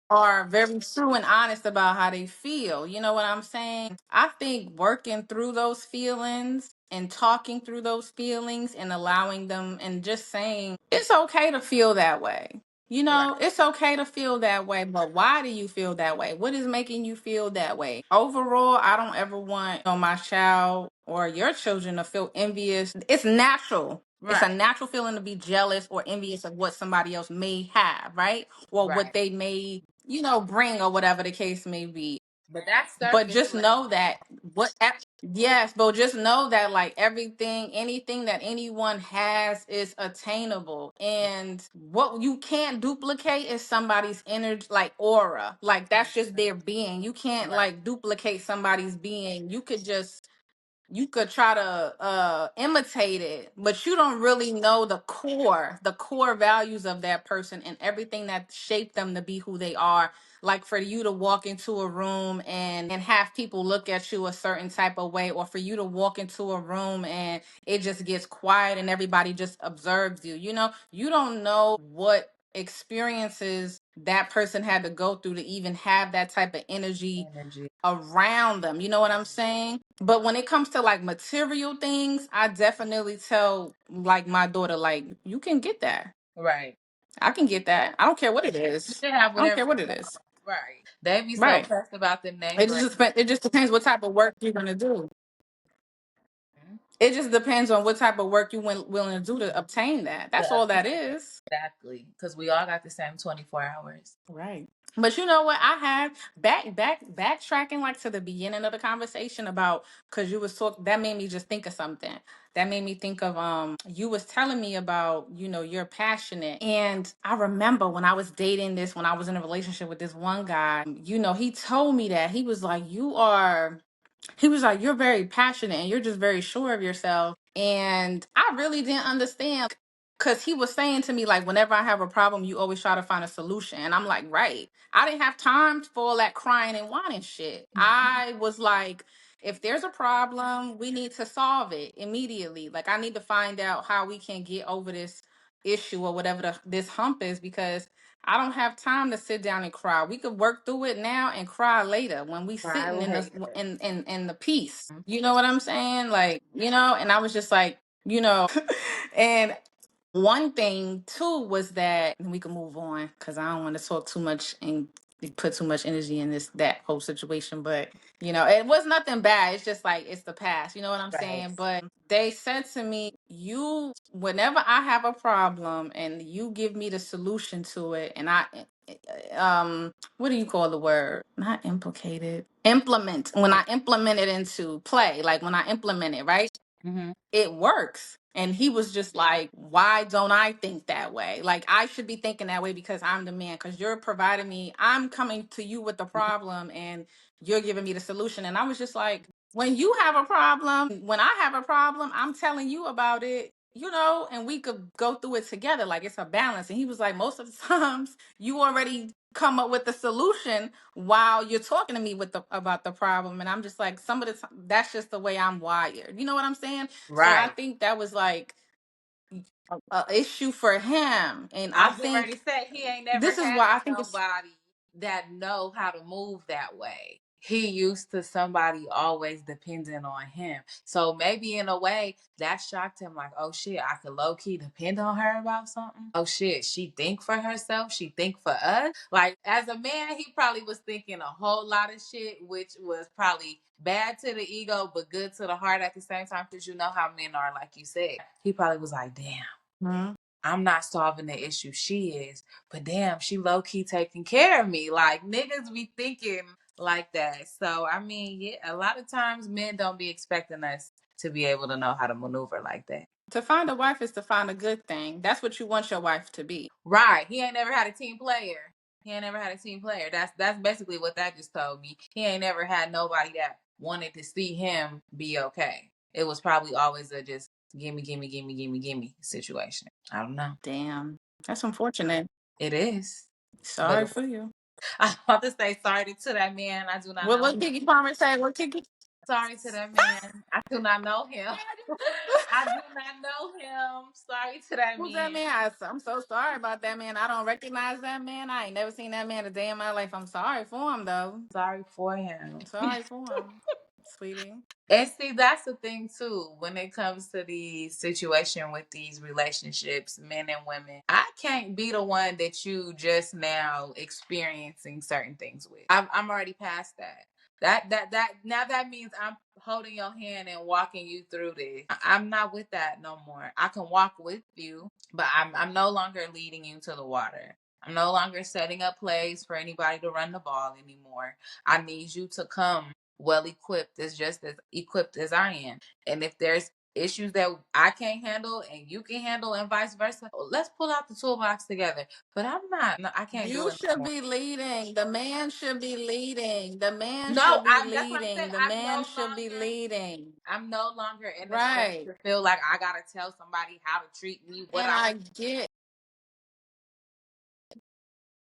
are very true and honest about how they feel. You know what I'm saying? I think working through those feelings and talking through those feelings and allowing them and just saying it's okay to feel that way. Right. It's okay to feel that way, but why do you feel that way? What is making you feel that way? Overall, I don't ever want my child or your children to feel envious. It's natural. It's a Right. natural feeling to be jealous or envious of what somebody else may have, right? Or what Right. they may, bring or whatever the case may be. But that's But surface just level. know that yes, but just know that like anything that anyone has is attainable. And what you can't duplicate is somebody's energy, like aura. Like that's just their being. You can't Right. like duplicate somebody's being. You could try to imitate it, but you don't really know the core values of that person and everything that shaped them to be who they are. Like for you to walk into a room and have people look at you a certain type of way, or for you to walk into a room and it just gets quiet and everybody just observes you. You don't know what experiences that person had to go through to even have that type of energy Energy. around them. You know what I'm saying? But when it comes to like material things, I definitely tell like my daughter, like, you can get that. Right. I can get that. I don't care what it You is. can have I don't whatever care what you it want. is. Right. They be so Right. pressed about them name It brands. just it just depends what type of work you're gonna do. It just depends on what type of work you're willing to do to obtain that. That's all that is. Exactly. Because we all got the same 24 hours. Right. But you know what? I had backtracking like to the beginning of the conversation about because you was talking that made me just think of something. That made me think of you was telling me about, you're passionate. And I remember when I was dating when I was in a relationship with this one guy, he told me that he was like, you're very passionate and you're just very sure of yourself. And I really didn't understand because he was saying to me, like, whenever I have a problem, you always try to find a solution. And I'm like, right. I didn't have time for all that crying and whining shit. I was like, if there's a problem, we need to solve it immediately. Like, I need to find out how we can get over this issue or whatever this hump is because I don't have time to sit down and cry. We could work through it now and cry later when we Cry sitting in the later. in the peace. You know what I'm saying? Like, and I was just like, and one thing too was that and we can move on because I don't want to talk too much and put too much energy in that whole situation. But it was nothing bad. It's just like it's the past. You know what I'm Right. saying? But they said to me, you whenever I have a problem and you give me the solution to it, and I what do you call the word? Not implicated. Implement. When I implement it into play, like when I implement it, right? Mm-hmm. It works. And he was just like, why don't I think that way? Like, I should be thinking that way because I'm the man, because you're providing me. I'm coming to you with the problem and you're giving me the solution. And I was just like, when I have a problem, I'm telling you about it, and we could go through it together. Like, it's a balance. And he was like, most of the times you already come up with the solution while you're talking to me about the problem. And I'm just like, some of the time that's just the way I'm wired. You know what I'm saying? So I Right. think that was like a issue for him. And I I was getting ready think to say he ain't never this is why had I think it's nobody that know how to move that way. He used to somebody always depending on him. So maybe in a way that shocked him like, oh shit, I could low key depend on her about something. Oh shit, she think for herself, she think for us. Like as a man, he probably was thinking a whole lot of shit, which was probably bad to the ego, but good to the heart at the same time, because you know how men are, like you said. He probably was like, damn. Mhm. I'm not solving the issue, she is. But damn, she low key taking care of me. Like niggas be thinking like that. So I mean, yeah, a lot of times men don't be expecting us to be able to know how to maneuver like that. to find a wife is to find a good thing. That's what you want your wife to be. Right. He ain't never had a team player. He ain't never had a team player. That's basically what that just told me. He ain't never had nobody that wanted to see him be okay. It was probably always a just gimme, gimme, gimme, gimme, gimme situation. I don't know. Damn. That's unfortunate. It is. But Sorry for you. I want to say sorry to that man. I do not know What him. Kiki Palmer say? What Kiki? Sorry to that man. I do not know him. I do not know him. Sorry to that Who's that man. man? I'm so sorry about that man. I don't recognize that man. I ain't never seen that man a day in my life. I'm sorry for him though. Sorry for him. Sorry for him, sweetie. And see, that's the thing too. When it comes to the situation with these relationships, men and women, I can't be the one that you just now experiencing certain things with. I'm already past that. That now that means I'm holding your hand and walking you through this. I'm not with that no more. I can walk with you, but I'm no longer leading you to the water. I'm no longer setting up plays for anybody to run the ball anymore. I need you to come well equipped, as just as equipped as I am. And if there's issues that I can't handle and you can handle and vice versa, let's pull out the toolbox together. But I'm not, no, I can't do You it no should more. be leading. The man should be leading. The man No, should be that's what I'm saying. leading. The man should be leading. I'm no longer in the space Right. to feel like I gotta tell somebody how to treat me, what And I I get.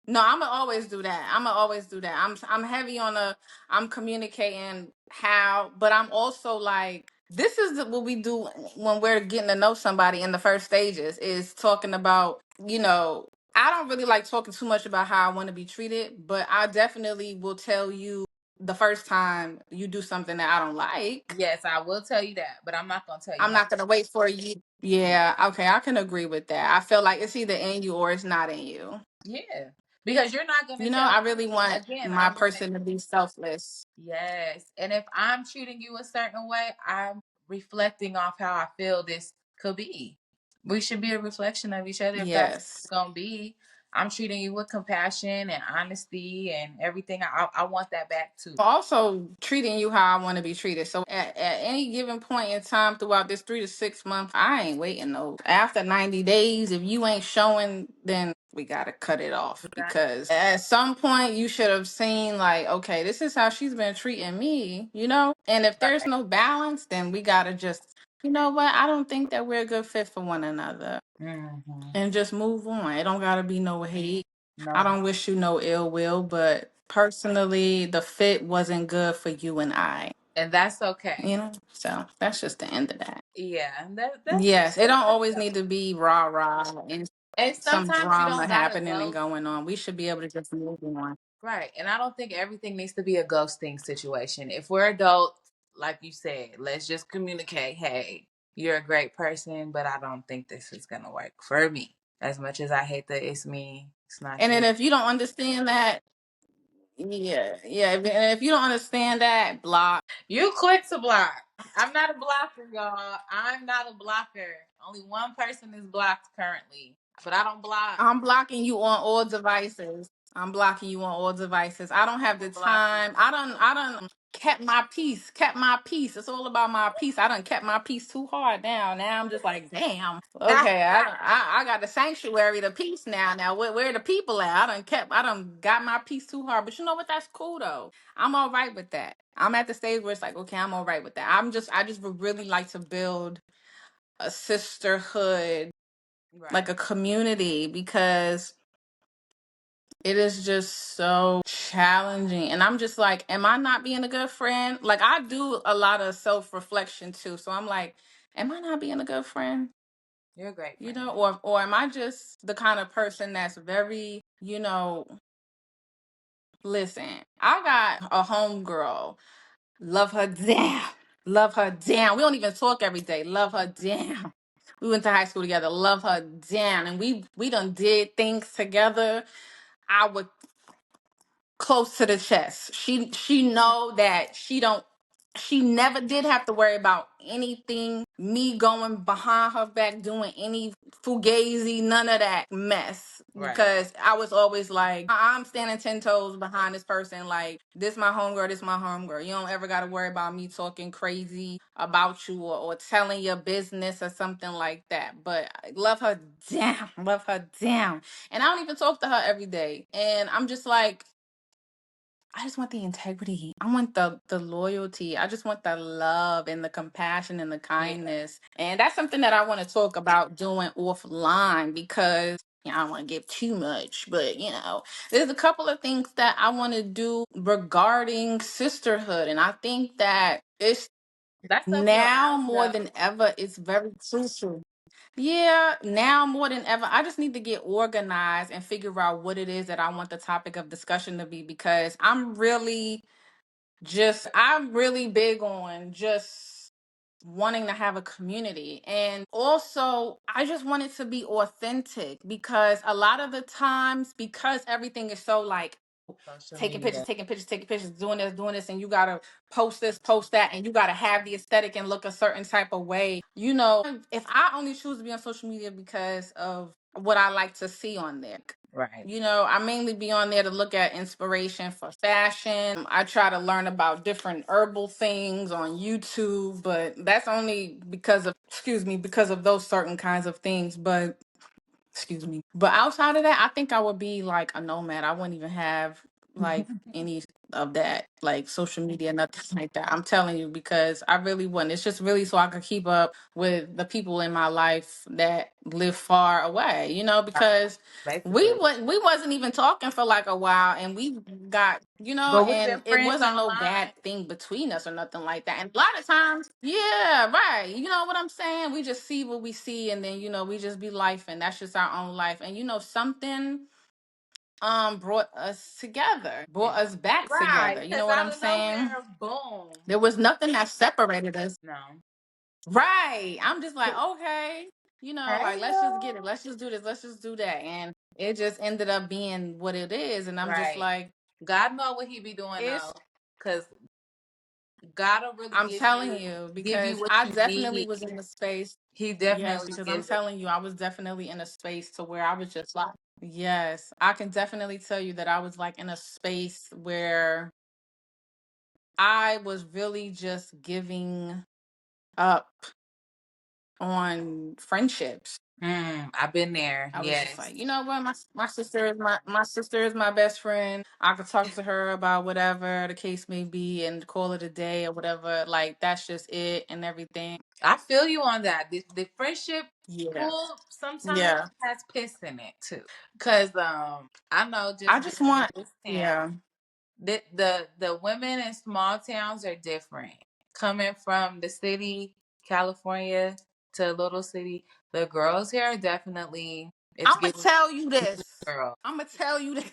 No, I'ma always do that. I'ma always do that. I'm heavy on the I'm communicating how, but I'm also like this is what we do when we're getting to know somebody in the first stages is talking about, I don't really like talking too much about how I want to be treated, but I definitely will tell you the first time you do something that I don't like. yes, I will tell you that, but I'm not gonna tell you I'm how. not gonna wait for you. Yeah, okay, I can agree with that. I feel like it's either in you or it's not in you. Yeah. Because you're not gonna tell I me really want again, my I'm gonna person to be selfless. yes. And if I'm treating you a certain way, I'm reflecting off how I feel this could be. We should be a reflection of each other if that's Yes. going to be. I'm treating you with compassion and honesty and everything. I want that back too. Also treating you how I want to be treated. So at any given point in time throughout this 3 to 6 months, I ain't waiting no. After 90 days, if you ain't showing, then we gotta cut it off because at some point you should have seen like, okay, this is how she's been treating me. And if there's Right. no balance, then we gotta just, you know what? I don't think that we're a good fit for one another. Mm-hmm. And just move on. It don't gotta be no hate. I No. don't wish you no ill will, but personally, the fit wasn't good for you and I. And that's okay. So that's just the end of that. Yeah. That's Yes, it don't always need to be rah rah and and some sometimes you drama don't gotta happening and go. going on. We should be able to just move on. Right. And I don't think everything needs to be a ghosting situation. If we're adults, like you said, let's just communicate, hey, you're a great person, but I don't think this is going to work for me. As much as I hate that it's me, it's not And you. then if you don't understand that, yeah. And if you don't understand that, block. You quick to block. I'm not a blocker, y'all. I'm not a blocker. Only one person is blocked currently, but I don't block. I'm blocking you on all devices. I'm blocking you on all devices. I don't have the Block you. time. I don't kept my peace. Kept my peace. It's all about my peace. I done kept my peace too hard now. Now I'm just like, damn. Okay, I got the sanctuary, the peace now. Now where the people at? I done got my peace too hard. But you know what? That's cool though. I'm all right with that. I'm at the stage where it's like, okay, I'm all right with that. I just would really like to build a sisterhood, like Right. a community, because it is just so challenging. And I'm just like, am I not being a good friend? Like, I do a lot of self reflection too. So I'm like, am I not being a good friend? You're a great friend. Or am I just the kind of person that's very, listen, I got a homegirl. Love her damn. Love her damn. We don't even talk every day. Love her damn. We went to high school together. Love her damn. And we done did things together. I would close to the chest. She know that she never did have to worry about anything, me going behind her back doing any fugazi, none of that mess. Right. Because I was always like, I'm standing 10 toes behind this person. Like, this my homegirl, this my homegirl. You don't ever got to worry about me talking crazy about you or telling your business or something like that. But I love her down, love her down. And I don't even talk to her every day. And I'm just like, I just want the integrity. I want the loyalty. I just want the love and the compassion and the Yeah. kindness. And that's something that I want to talk about doing offline because I don't want to give too much, but there's a couple of things that I want to do regarding sisterhood. And I think that it's That's up your now alley more though. than ever, it's very crucial. Yeah, now more than ever, I just need to get organized and figure out what it is that I want the topic of discussion to be because I'm really big on just wanting to have a community. And also, I just want it to be authentic because a lot of the times, because everything is so like Social taking media. pictures, taking pictures, doing this, and you gotta post this, post that, and you gotta have the aesthetic and look a certain type of way. If I only choose to be on social media because of what I like to see on there. Right. I mainly be on there to look at inspiration for fashion. I try to learn about different herbal things on YouTube, but that's only because of those certain kinds of things. But excuse me. But outside of that, I think I would be like a nomad. I wouldn't even have like any of that, like social media, nothing like that. I'm telling you, because I really wouldn't. It's just really so I could keep up with the people in my life that live far away, because Basically. we wasn't even talking for like a while and we got, But we've been and it friends wasn't no online. bad thing between us or nothing like that. And a lot of times, yeah, right. You know what I'm saying? We just see what we see and then, we just be life and that's just our own life. And something brought us together, brought us back Right. together. You Because know what I'm out of saying? nowhere, boom. There was nothing that separated us. No. Right. I'm just like, okay, Hey like let's just get it. y'all. Let's just do this. Let's just do that. And it just ended up being what it is. And I'm just Right. like, God know what he be doing it's though. Cause God'll really I'm telling you, give you because what I you definitely need. was in the space. He Yes, definitely because I'm gives it. telling you, I was definitely in a space to where I was just like, yes, I can definitely tell you that I was like in a space where I was really just giving up on friendships. I've been there. I was just Yes. like, you know what, my sister is my sister is my best friend. I could talk to her about whatever the case may be and call it a day or whatever. Like that's just it and everything. I feel you on that. The friendship Yeah. pool sometimes Yeah. has piss in it too. Cause I know I just just being in want this town, yeah. the women in small towns are different. Coming from the city, California, to a little city, the girls here are definitely it's I'm gonna giving tell you this. girl. I'm gonna tell you this.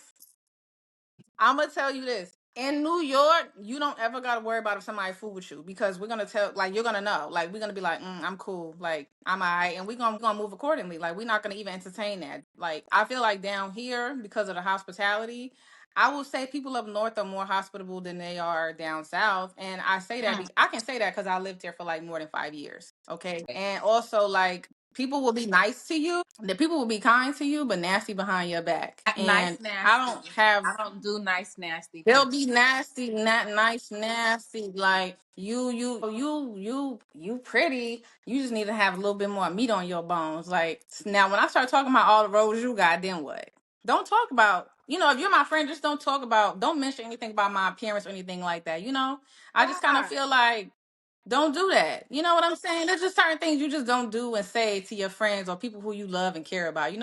I'm gonna tell you this. In New York, you don't ever gotta worry about if somebody fool with you because we're gonna tell, like, you're gonna know, like, we're gonna be like, I'm cool, like, I'm alright, and we're gonna move accordingly. Like, we're not gonna even entertain that. Like, I feel like down here because of the hospitality, I will say people up north are more hospitable than they are down south, and I say that Mm, I can say that because I lived here for like more than 5 years. Okay, right. and also like people will be nice to you, the people will be kind to you, but nasty behind your back, and Nice I nasty. don't have I don't do nice nasty they'll people. be nasty, not nice, nasty. Like you pretty. You just need to have a little bit more meat on your bones. Like now, when I start talking about all the roles you got, then what? Don't talk about. If you're my friend, just don't talk about. Don't mention anything about my appearance or anything like that. I just kind of Right. feel like don't do that. You know what I'm saying? There's just certain things you just don't do and say to your friends or people who you love and care about.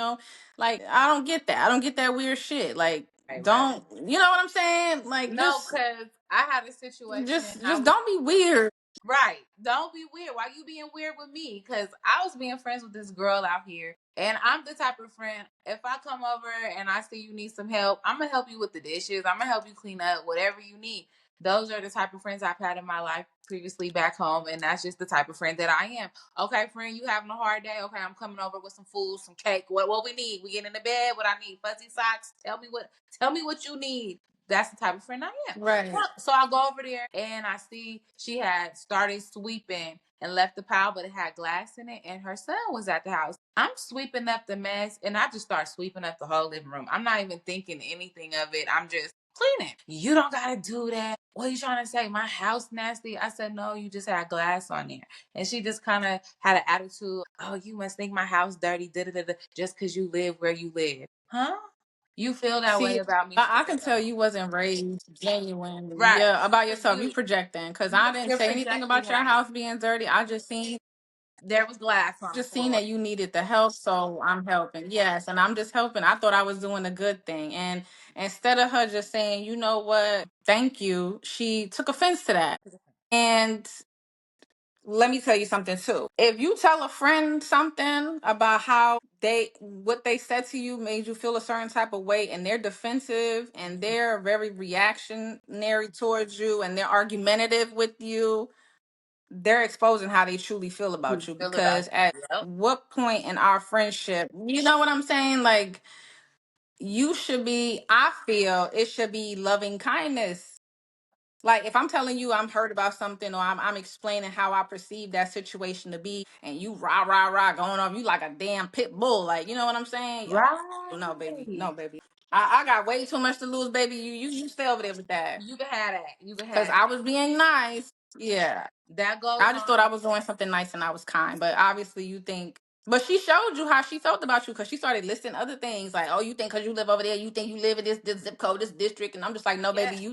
Like I don't get that. I don't get that weird shit. Like Right. don't, you know what I'm saying? Like No, because I had a situation. I just was don't be weird. right. Don't be weird. Why you being weird with me? Because I was being friends with this girl out here. And I'm the type of friend, if I come over and I see you need some help, I'm going to help you with the dishes. I'm going to help you clean up, whatever you need. Those are the type of friends I've had in my life previously back home. And that's just the type of friend that I am. Okay, friend, you having a hard day? Okay, I'm coming over with some food, some cake. What we need? We get in the bed. What I need? Fuzzy socks. Tell me what you need. That's the type of friend I am. Right. So I go over there and I see she had started sweeping and left the pile, but it had glass in it, and her son was at the house. I'm sweeping up the mess, and I just start sweeping up the whole living room. I'm not even thinking anything of it. I'm just cleaning. You don't gotta do that. What are you trying to say? My house nasty? I said, no, you just had glass on there. And she just kind of had an attitude. Oh, you must think my house dirty, da da da, just because you live where you live. Huh? You feel that way See, about me I for can tell you wasn't raised genuine. right. Yeah, about Cause yourself. You projecting. Because I didn't you're say anything projecting about your right. house being dirty. I There was glass on the just seen floor. that you needed the help, so I'm helping. Yes, and I'm just helping. I thought I was doing a good thing. And instead of her just saying, you know what, thank you, she took offense to that. And let me tell you something too. If you tell a friend something about how what they said to you made you feel a certain type of way, and they're defensive and they're very reactionary towards you and they're argumentative with you, they're exposing how they truly feel about you. Feel about Because at you. Yep. what point in our friendship, you know what I'm saying? Like, you should be, I feel it should be loving kindness. Like, if I'm telling you I'm hurt about something, or I'm explaining how I perceive that situation to be, and you rah rah rah going off, you like a damn pit bull. Like, you know what I'm saying? Yeah. No, baby. Right. No, baby. I got way too much to lose, baby. You stay over there with that. You can have that. You can Cause have I that. was being nice. Yeah. That goes I just thought on. I was doing something nice and I was kind. But obviously you think, but she showed you how she felt about you, because she started listing other things like, oh, you think because you live over there, you think you live in this zip code, this district. And I'm just like, no, Yeah. baby, you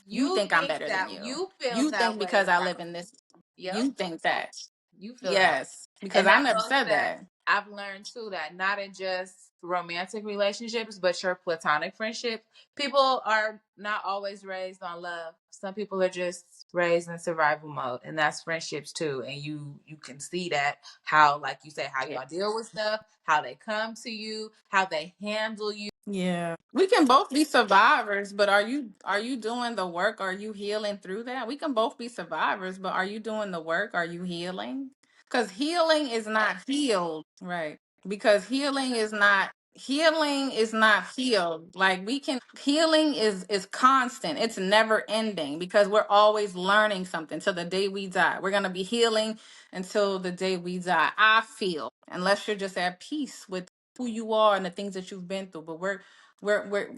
You think I'm think better than that you. you feel You that think way because I about live in this, yep. you think that. You feel that. Yes. Because And I that never goes said to that. I've learned too that not in just romantic relationships, but your platonic friendship, people are not always raised on love. Some people are just raised in survival mode, and that's friendships too. And you can see that how, like you say, how Yeah. y'all deal with stuff, how they come to you, how they handle you. Yeah. We can both be survivors, but are you doing the work? Are you healing through that? We can both be survivors, but are you doing the work? Are you healing? Cuz healing is not healed, right? Because healing is not healed. Like, we can healing is constant. It's never ending, because we're always learning something till the day we die. We're going to be healing until the day we die. I feel, unless you're just at peace with who you are and the things that you've been through. But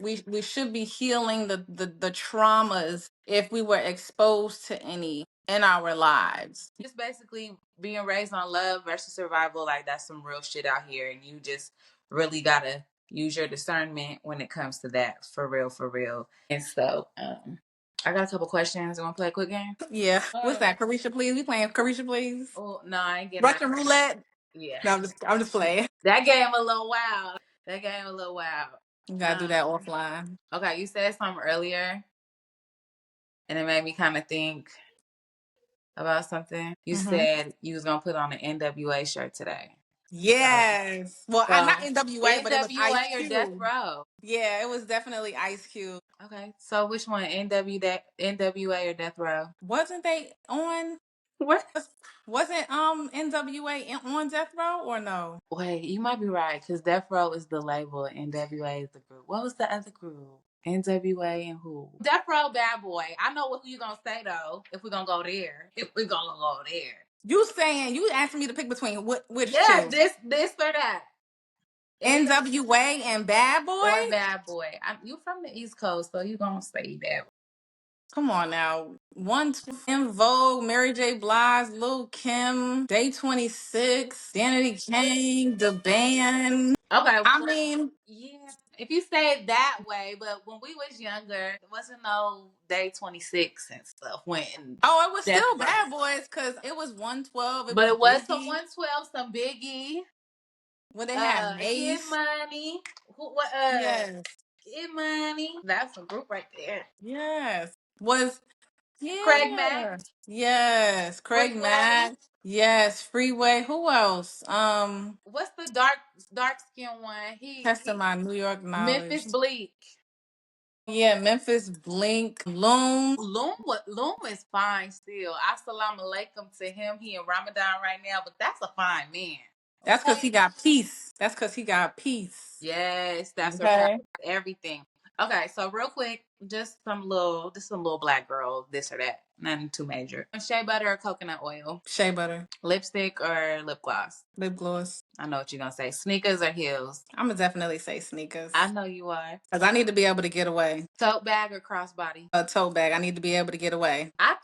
we should be healing the traumas if we were exposed to any in our lives. Just basically being raised on love versus survival, like that's some real shit out here, and you just really gotta use your discernment when it comes to that, for real, for real. And so, I got a couple questions. You want to play a quick game? Yeah. What's that? Carisha, please. We playing Carisha, please. Oh no, I ain't getting that. Russian roulette. Yeah, No, I'm just playing. that game a little wild. That game a little wild. You gotta do that offline. Okay, you said something earlier, and it made me kind of think about something. You Hmm. said you was gonna put on an NWA shirt today. Yes. Well, I not So NWA, but it was Ice NWA or Death Cube. Row? Yeah, it was definitely Ice Cube. Okay, so which one, NWA or Death Row? Wasn't they on? What? Wasn't NWA on Death Row, or no? Wait, you might be right because Death Row is the label, NWA is the group. What was the other group? NWA and who? Death Row Bad Boy. I know what you gonna say though. If we're gonna go there, if we're gonna go there. You asking me to pick between which Yeah, two? this or that. NWA and Bad Or Boy? Bad Boy. You from the East Coast, so you gonna say Bad Boy. Come on now. One In Vogue, Mary J. Blige, Lil Kim, Day 26, Danity Kane, The Band. Okay, I mean, yeah. If you say it that way, but when we was younger, there wasn't no Day 26 and stuff. When oh, it was Death still Row. Bad Boys, because it was 112, it But was it was some Biggie, 112, some Biggie, when they had Kid Mace. Money. Who what Yes. Kid Money. That's a group right there. Yes. Was Craig Mack, Yeah. Yes. Craig Freeway. Mack. Yes. Freeway. Who else? What's the dark skin one? Testing He my New York Memphis knowledge. Bleak. Yeah, Memphis Blink, Loom. Loom is fine still. Assalamu alaikum to him. He in Ramadan right now, but that's a fine man. That's because Okay. he got peace. That's because he got peace. Yes, that's surpasses Okay. everything. Okay, so real quick, just some little black girl, this or that. Nothing too major. Shea butter or coconut oil? Shea butter, Lipstick or lip gloss? lip gloss. I know what you're gonna say. Sneakers or heels? I'm gonna definitely say sneakers. I know you are. Because I need to be able to get away. Tote bag or crossbody? A tote bag. I need to be able to get away. I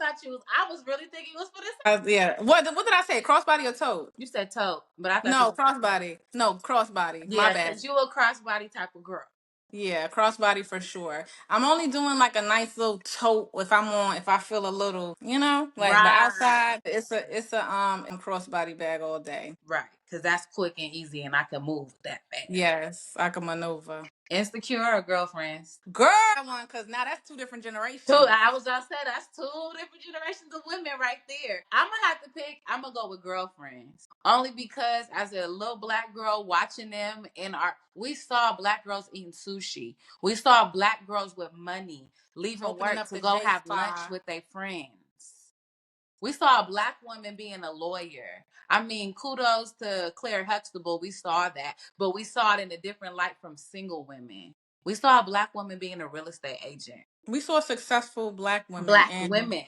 was really thinking it was for this. Yeah. What did I say? Crossbody or tote? You said tote, but I thought you No, was crossbody. No, crossbody. My yeah, bad. because you a crossbody type of girl. Yeah, crossbody for sure. I'm only doing like a nice little tote if I feel a little, like, but Right. outside it's a crossbody bag all day. Right. Because that's quick and easy and I can move that fast. Yes, I can maneuver. Insecure or girlfriends? Girl, one because now that's two different Two, generations. I was gonna say that's two different generations of women right there. I'm gonna have to pick. I'm gonna go with girlfriends, only because as a little black girl watching them we saw black girls eating sushi. We saw black girls with money leaving Opening work up to the go J have lunch spot. with their friends. We saw a black woman being a lawyer. I mean, kudos to Claire Huxtable. We saw that, but we saw it in a different light from single women. We saw a black woman being a real estate agent. We saw successful black women Black in women,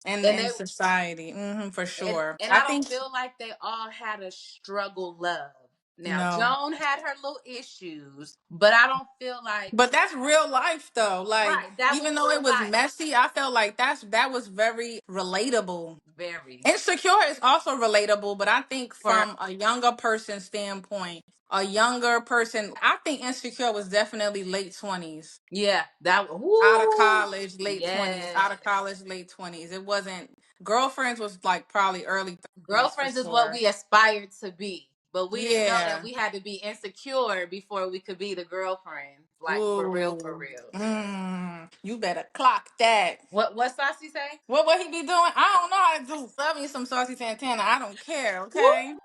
in and they in society, for and sure. and I I don't think feel like they all had a struggle love. Now no, Joan had her little issues, but I don't feel like but that's real life though. Like right. That was even though it real was life. messy, I felt like that was very relatable. Very Insecure is also relatable, but I think for from a younger person's standpoint, a younger person, I think Insecure was definitely late 20s. yeah. That Out of whoo college, late 20s. yes. Out of college, late 20s. It wasn't Girlfriends was like probably early 30s for Girlfriends is what sure. we aspired to be, but we didn't know that Yeah. we had to be insecure before we could be the girlfriends. Like for real, for Ooh. real. You better clock that. What Saucy say? What he be doing? I don't know how to do. Love me some Saucy Santana. I don't care, Woo! okay?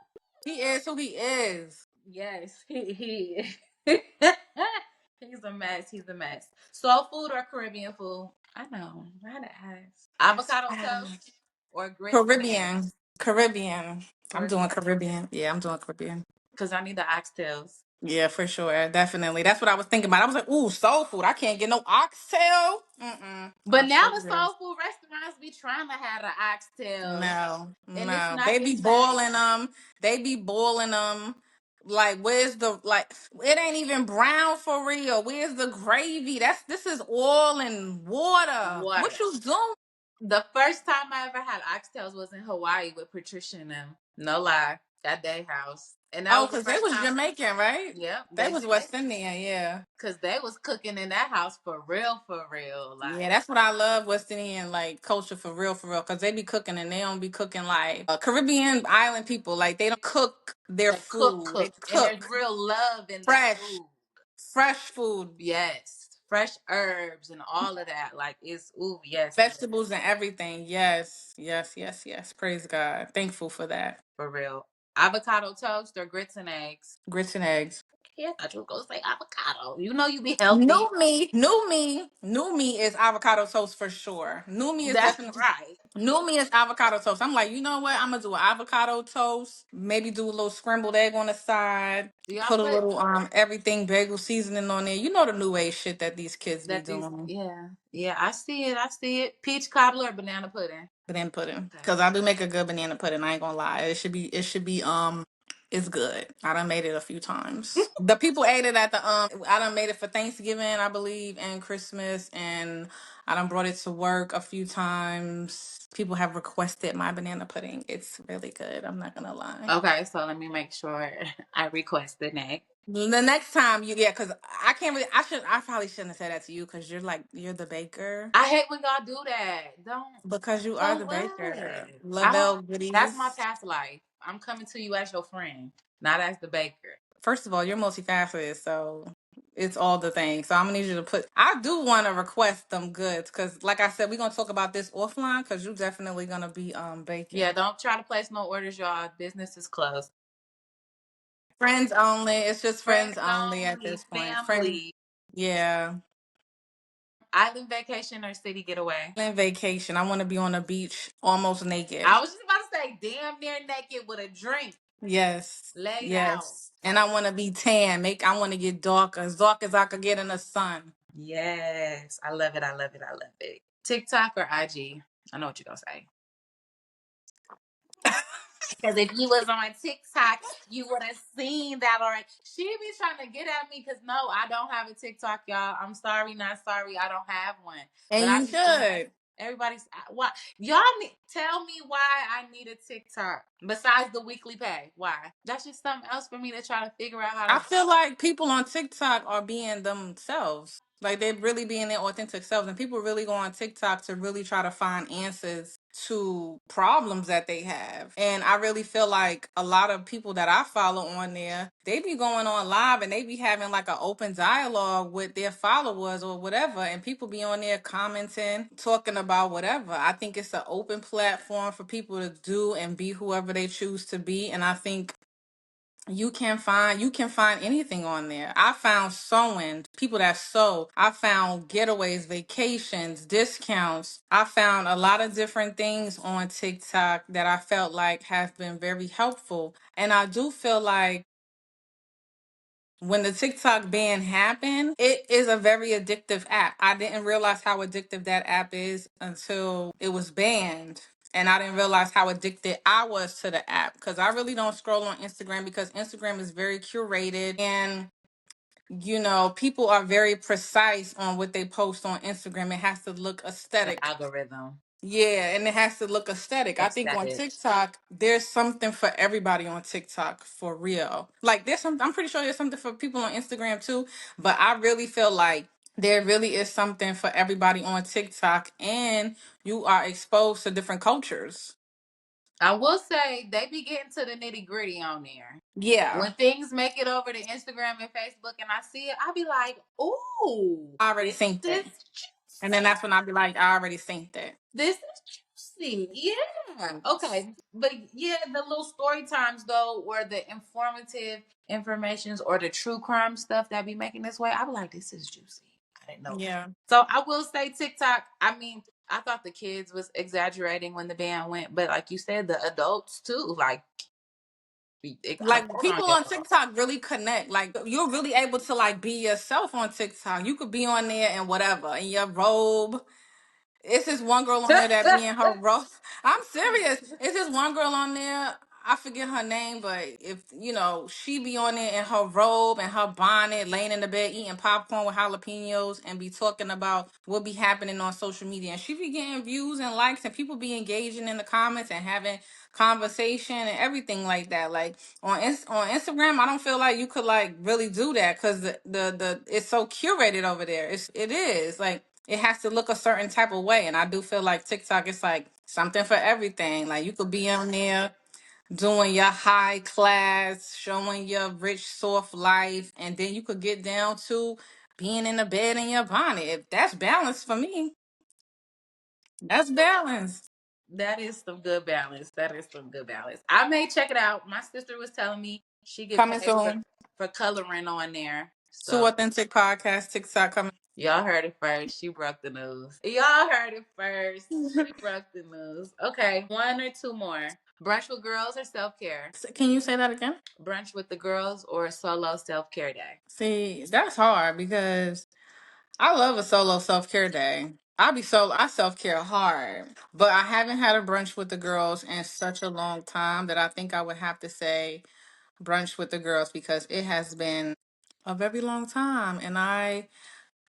He is who he is. Yes, he he's a mess. He's a mess. Soul food or Caribbean food? I know. I had to ask. That's Avocado fine. toast or grits and Caribbean. eggs? Caribbean. I'm doing Caribbean. Caribbean. Yeah, I'm doing Caribbean. Because I need the oxtails. Yeah, for sure. Definitely. That's what I was thinking about. I was like, ooh, soul food. I can't get no oxtail. But I'm now sure the it is. soul food restaurants be trying to have the oxtails, No, and it's no. not They the be same. boiling them. They be boiling them. Like, where's the like? It ain't even brown for real. Where's the gravy? This is oil and water. What Water. you doing? The first time I ever had oxtails was in Hawaii with Patricia and them. No lie. At their house. And that Oh, was the because they first was time. Jamaican, right? Yep, They they was Jamaican. West Indian, yeah. Cause they was cooking in that house for real, for real. Yeah, Like that's what I love West Indian like culture for real. Cause they be cooking and they don't be cooking like Caribbean island people. Like they don't cook their they cook, food. They cook, and there's cook real love in the fresh, food. fresh food, Yes, fresh herbs and all of that. Like it's ooh, yes, yes, vegetables and everything. Yes, yes, yes, yes. Praise God. Thankful for that. for real. Avocado toast or grits and eggs. Grits and eggs. Yeah, I thought you were gonna say avocado. You know you be New healthy. me, new me, new me is avocado toast for sure. New me is That's definitely right. new me is avocado toast. I'm like, you know what? I'm gonna do an avocado toast. Maybe do a little scrambled egg on the side. Do y'all Put a put little everything bagel seasoning on there. You know the new age shit that these kids be that these? doing. Yeah, yeah. I see it. I see it. Peach cobbler or banana pudding. Banana pudding. Okay. Cause I do make a good banana pudding. I ain't gonna lie. It should be it's good. I done made it a few times. The people ate it at the I done made it for Thanksgiving, I believe, and Christmas, and I done brought it to work a few times. People have requested my banana pudding. It's really good. I'm not gonna lie. Okay, so let me make sure I request the next. The next time yeah, cause I can't really I probably shouldn't have said that to you because you're the baker. I hate when y'all do that. Don't. Because you are So the what? baker. I don't. Lavelle That's my goodies. past life. I'm coming to you as your friend, not as the baker. First of all, you're multifaceted, so it's all the things. So I'm gonna need you to put. I do want to request them goods because, like I said, we're gonna talk about this offline because you're definitely gonna be Yeah, baking. don't try to place no orders, y'all. Business is closed. Friends only. It's just Friends friends only at only, this point. Friend. family. Yeah. Island vacation or city getaway. In vacation, I want to be on the beach almost naked. I was just about to say, damn near naked with a drink Yes. laid out. Yes. And I want to be tan. I want to get darker, as dark as I could get in the sun. Yes, I love it. I love it. I love it. TikTok or IG? I know what you're gonna say. Because if you was on TikTok, you would have seen that already. She be trying to get at me because no, I don't have a TikTok, y'all. I'm sorry, not sorry. I don't have one. And But I you be seeing, should. Everybody's why y'all need tell me why I need a TikTok besides the weekly pay. Why? That's just something else for me to try to figure out how I to. feel like people on TikTok are being themselves. Like they're really being their authentic selves. And people really go on TikTok to really try to find answers to problems that they have. And I really feel like a lot of people that I follow on there, they be going on live and they be having like an open dialogue with their followers or whatever. And people be on there commenting, talking about whatever. I think it's an open platform for people to do and be whoever they choose to be. And I think you can find anything on there. I found sewing, people that sew. I found getaways, vacations, discounts. I found a lot of different things on TikTok that I felt like have been very helpful. And I do feel like when the TikTok ban happened, it is a very addictive app. I didn't realize how addictive that app is until it was banned. And I didn't realize how addicted I was to the app because I really don't scroll on Instagram because Instagram is very curated and people are very precise on what they post on Instagram. It has to look The aesthetic. algorithm. Yeah, and it has to look aesthetic. I think on Aesthetic. TikTok, there's something for everybody on TikTok for real. Like I'm pretty sure there's something for people on Instagram too, but I really feel like there really is something for everybody on TikTok and you are exposed to different cultures. I will say they be getting to the nitty gritty on there. Yeah. When things make it over to Instagram and Facebook and I see it, I be like, ooh, I already this synced is it. And then that's when I'll be like, I already synced it. this is juicy. Yeah. Okay. But yeah, the little story times though, where the informative informations or the true crime stuff that be making this way, I be like, this is juicy. I didn't know. Yeah. So I will say TikTok, I mean, I thought the kids was exaggerating when the ban went, but like you said, the adults too, like Like hold on, people on y'all. TikTok really connect. Like you're really able to like be yourself on TikTok. You could be on there and whatever in your robe. It's this one girl on there that be in her robe. I'm serious. It's this one girl on there. I forget her name, but if she be on there in her robe and her bonnet, laying in the bed eating popcorn with jalapenos, and be talking about what be happening on social media. And she be getting views and likes, and people be engaging in the comments and having conversation and everything like that. Like on Instagram, I don't feel like you could like really do that because the it's so curated over there. It is like it has to look a certain type of way. And I do feel like TikTok is like something for everything. Like you could be on there doing your high class, showing your rich, soft life, and then you could get down to being in the bed in your bonnet. If that's balance for me, that's balance. That is some good balance. That is some good balance. I may check it out. My sister was telling me she get Coming paid soon. for coloring on there. Two So Authentic Podcast, TikTok coming. y'all heard it first. She broke the news. Y'all heard it first. She broke the news. Okay, one or two more. Brunch with girls or self care? Can you say that again? Brunch with the girls or solo self care day? See, that's hard because I love a solo self care day. I self care hard, but I haven't had a brunch with the girls in such a long time that I think I would have to say brunch with the girls because it has been a very long time and I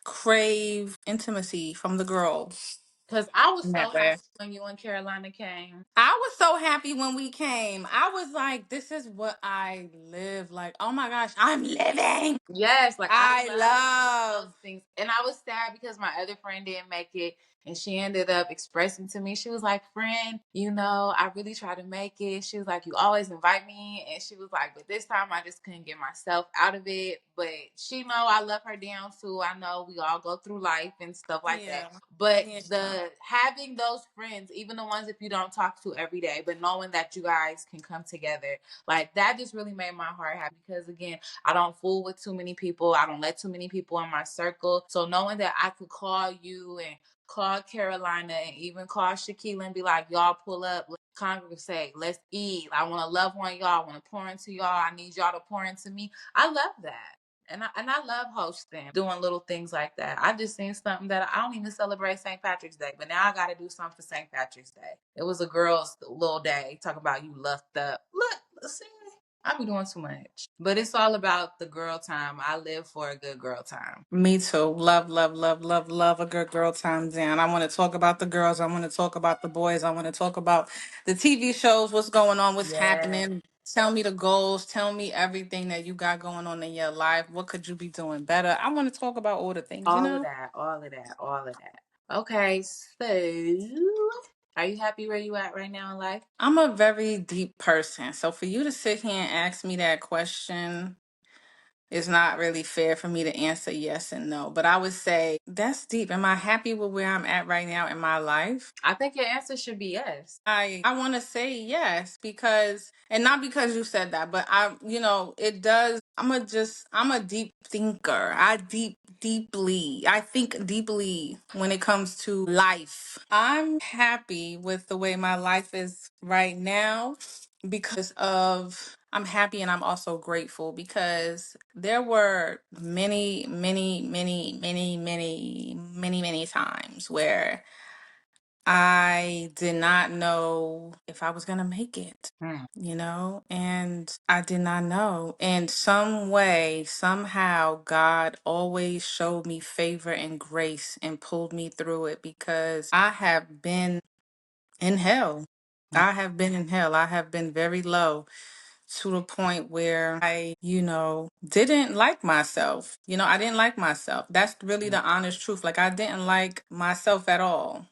crave intimacy from the girls Because I was in so that happy way. when you and Carolina came. I was so happy when we came. I was like, this is what I live like. Oh my gosh, I'm living. Yes, like I I love those love. things. And I was sad because my other friend didn't make it. And she ended up expressing to me, she was like, friend, I really try to make it. She was like, you always invite me. And she was like, but this time I just couldn't get myself out of it. But she know I love her down too. I know we all go through life and stuff like that. Yeah. But Yeah. the having those friends, even the ones if you don't talk to every day, but knowing that you guys can come together, like that just really made my heart happy because again, I don't fool with too many people. I don't let too many people in my circle. So knowing that I could call you and call Carolina and even call Shaquila and be like, y'all pull up, let's conversate, let's eat. I want to love on y'all. I want to pour into y'all. I need y'all to pour into me. I love that. And I love hosting, doing little things like that. I just seen something that I don't even celebrate St. Patrick's Day, but now I got to do something for St. Patrick's Day. It was a girl's little day. Talk about you lucked up. Look, see, I be doing too much. But it's all about the girl time. I live for a good girl time. Me too. Love, love, love, love, love a good girl time down. I want to talk about the girls. I want to talk about the boys. I want to talk about the TV shows, what's going on, what's Yeah. happening. Tell me the goals. Tell me everything that you got going on in your life. What could you be doing better? I want to talk about all the things, you All of know? that, all of that, all of that. Okay, so are you happy where you at right now in life? I'm a very deep person. So for you to sit here and ask me that question, it's not really fair for me to answer yes and no, but I would say that's deep. Am I happy with where I'm at right now in my life? I think your answer should be yes. I want to say yes because, and not because you said that, but I, it does. I'm a deep thinker. I think deeply when it comes to life. I'm happy with the way my life is right now because of I'm happy and I'm also grateful because there were many, many, many, many, many, many, many times where I did not know if I was going to make it, Hmm. and I did not know. In some way, somehow, God always showed me favor and grace and pulled me through it because I have been in hell. I have been in hell. I have been very low to the point where I, didn't like myself. I didn't like myself. That's really the honest truth. Like, I didn't like myself at all.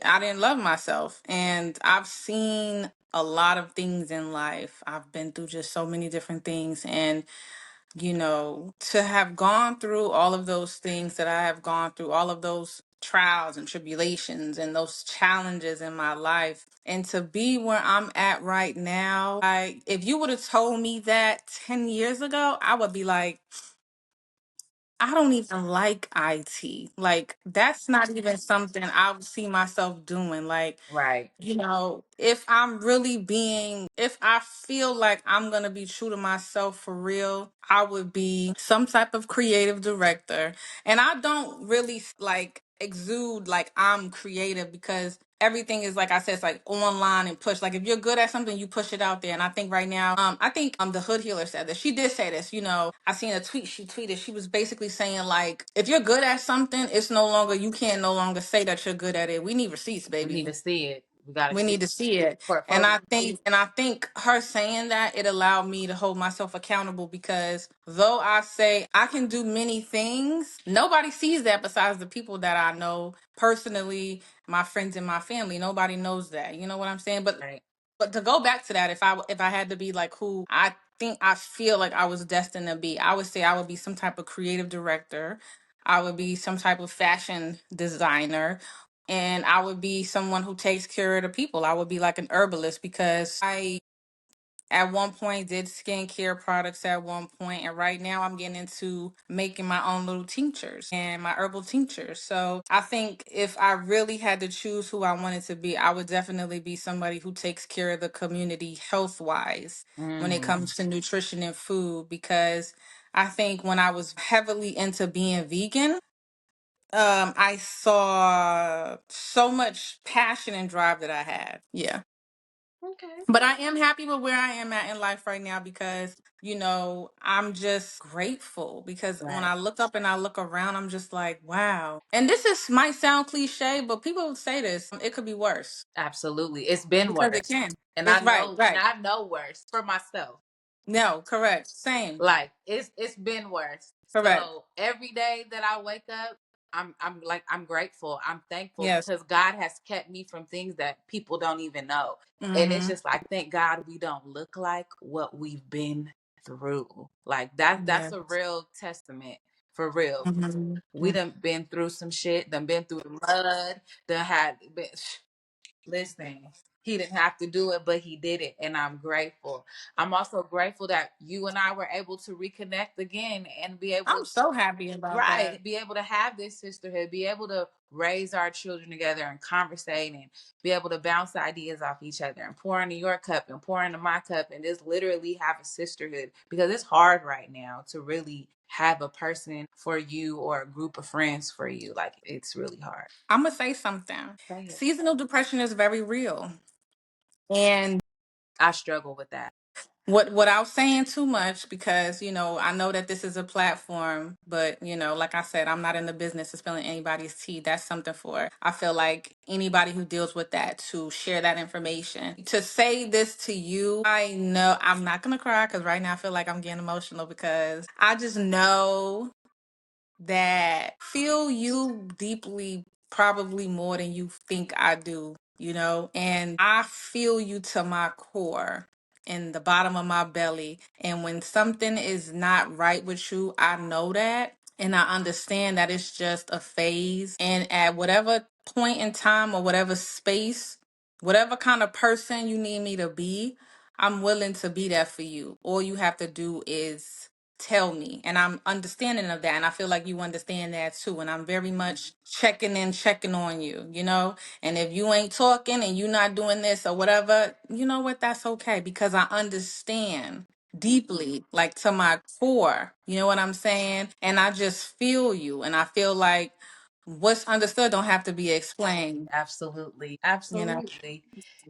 I didn't love myself. And I've seen a lot of things in life. I've been through just so many different things. And to have gone through all of those things that I have gone through, all of those trials and tribulations and those challenges in my life, and to be where I'm at right now, if you would have told me that 10 years ago, I would be like, I don't even like IT. Like, that's not even something I would see myself doing. Like, Right. if if I feel like I'm going to be true to myself for real, I would be some type of creative director. And I don't really like exude like I'm creative because everything is, like I said, it's like online and push. Like, if you're good at something, you push it out there. And I think right now, the Hood Healer said this. She did say this. I seen a tweet she tweeted. She was basically saying, like, if you're good at something, you can't no longer say that you're good at it. We need receipts, We need baby. to see it. We got to We see need to see it. And portfolio. I think her saying that, it allowed me to hold myself accountable because though I say I can do many things, nobody sees that besides the people that I know personally, my friends and my family. Nobody knows that. You know what I'm saying? But Right. but to go back to that, if I had to be like who I feel like I was destined to be, I would say I would be some type of creative director. I would be some type of fashion designer, and I would be someone who takes care of the people. I would be like an herbalist because I at one point did skincare products at one point, and right now I'm getting into making my own little tinctures and my herbal tinctures. So I think if I really had to choose who I wanted to be, I would definitely be somebody who takes care of the community health wise when it Mm. comes to nutrition and food, because I think when I was heavily into being vegan, I saw so much passion and drive that I had. Yeah. Okay. But I am happy with where I am at in life right now because, I'm just grateful because when Right. I look up and I look around, I'm just like, wow. And might sound cliche, but people say this, it could be worse Absolutely. It's been because it worse. can. And It's right, right. I know worse for myself. No, correct. Same. Like it's been worse. Correct. So every day that I wake up, I'm grateful. I'm thankful Yes. because God has kept me from things that people don't even know. And it's Mm-hmm. just like thank God we don't look like what we've been through. Like that's Yes. a real testament for real. We Mm-hmm. done been through some shit, done been through the mud, done had been listen, he didn't have to do it, but he did it. And I'm grateful. I'm also grateful that you and I were able to reconnect again and be I'm able, so happy about that. right, be able to have this sisterhood, be able to raise our children together and conversate and be able to bounce ideas off each other and pour into your cup and pour into my cup and just literally have a sisterhood because it's hard right now to really have a person for you or a group of friends for you. Like it's really hard. I'm going to say something. Say it. Seasonal depression is very real. And I struggle with that. Without saying too much, because I know that this is a platform, but like I said, I'm not in the business of spilling anybody's tea. That's something for, I feel like, anybody who deals with that to share that information. To say this to you, I know I'm not gonna cry, because right now I feel like I'm getting emotional, because I just know that feel you deeply, probably more than you think I do, and I feel you to my core, in the bottom of my belly. And when something is not right with you, I know that. And I understand that it's just a phase. And at whatever point in time or whatever space, whatever kind of person you need me to be, I'm willing to be there for you. All you have to do is tell me, and I'm understanding of that, and I feel like you understand that too, and I'm very much checking on you, and if you ain't talking and you not doing this or whatever, you know what, that's okay, because I understand deeply, like to my core, you know what I'm saying, and I just feel you, and I feel like what's understood don't have to be explained, Absolutely. you know. Absolutely.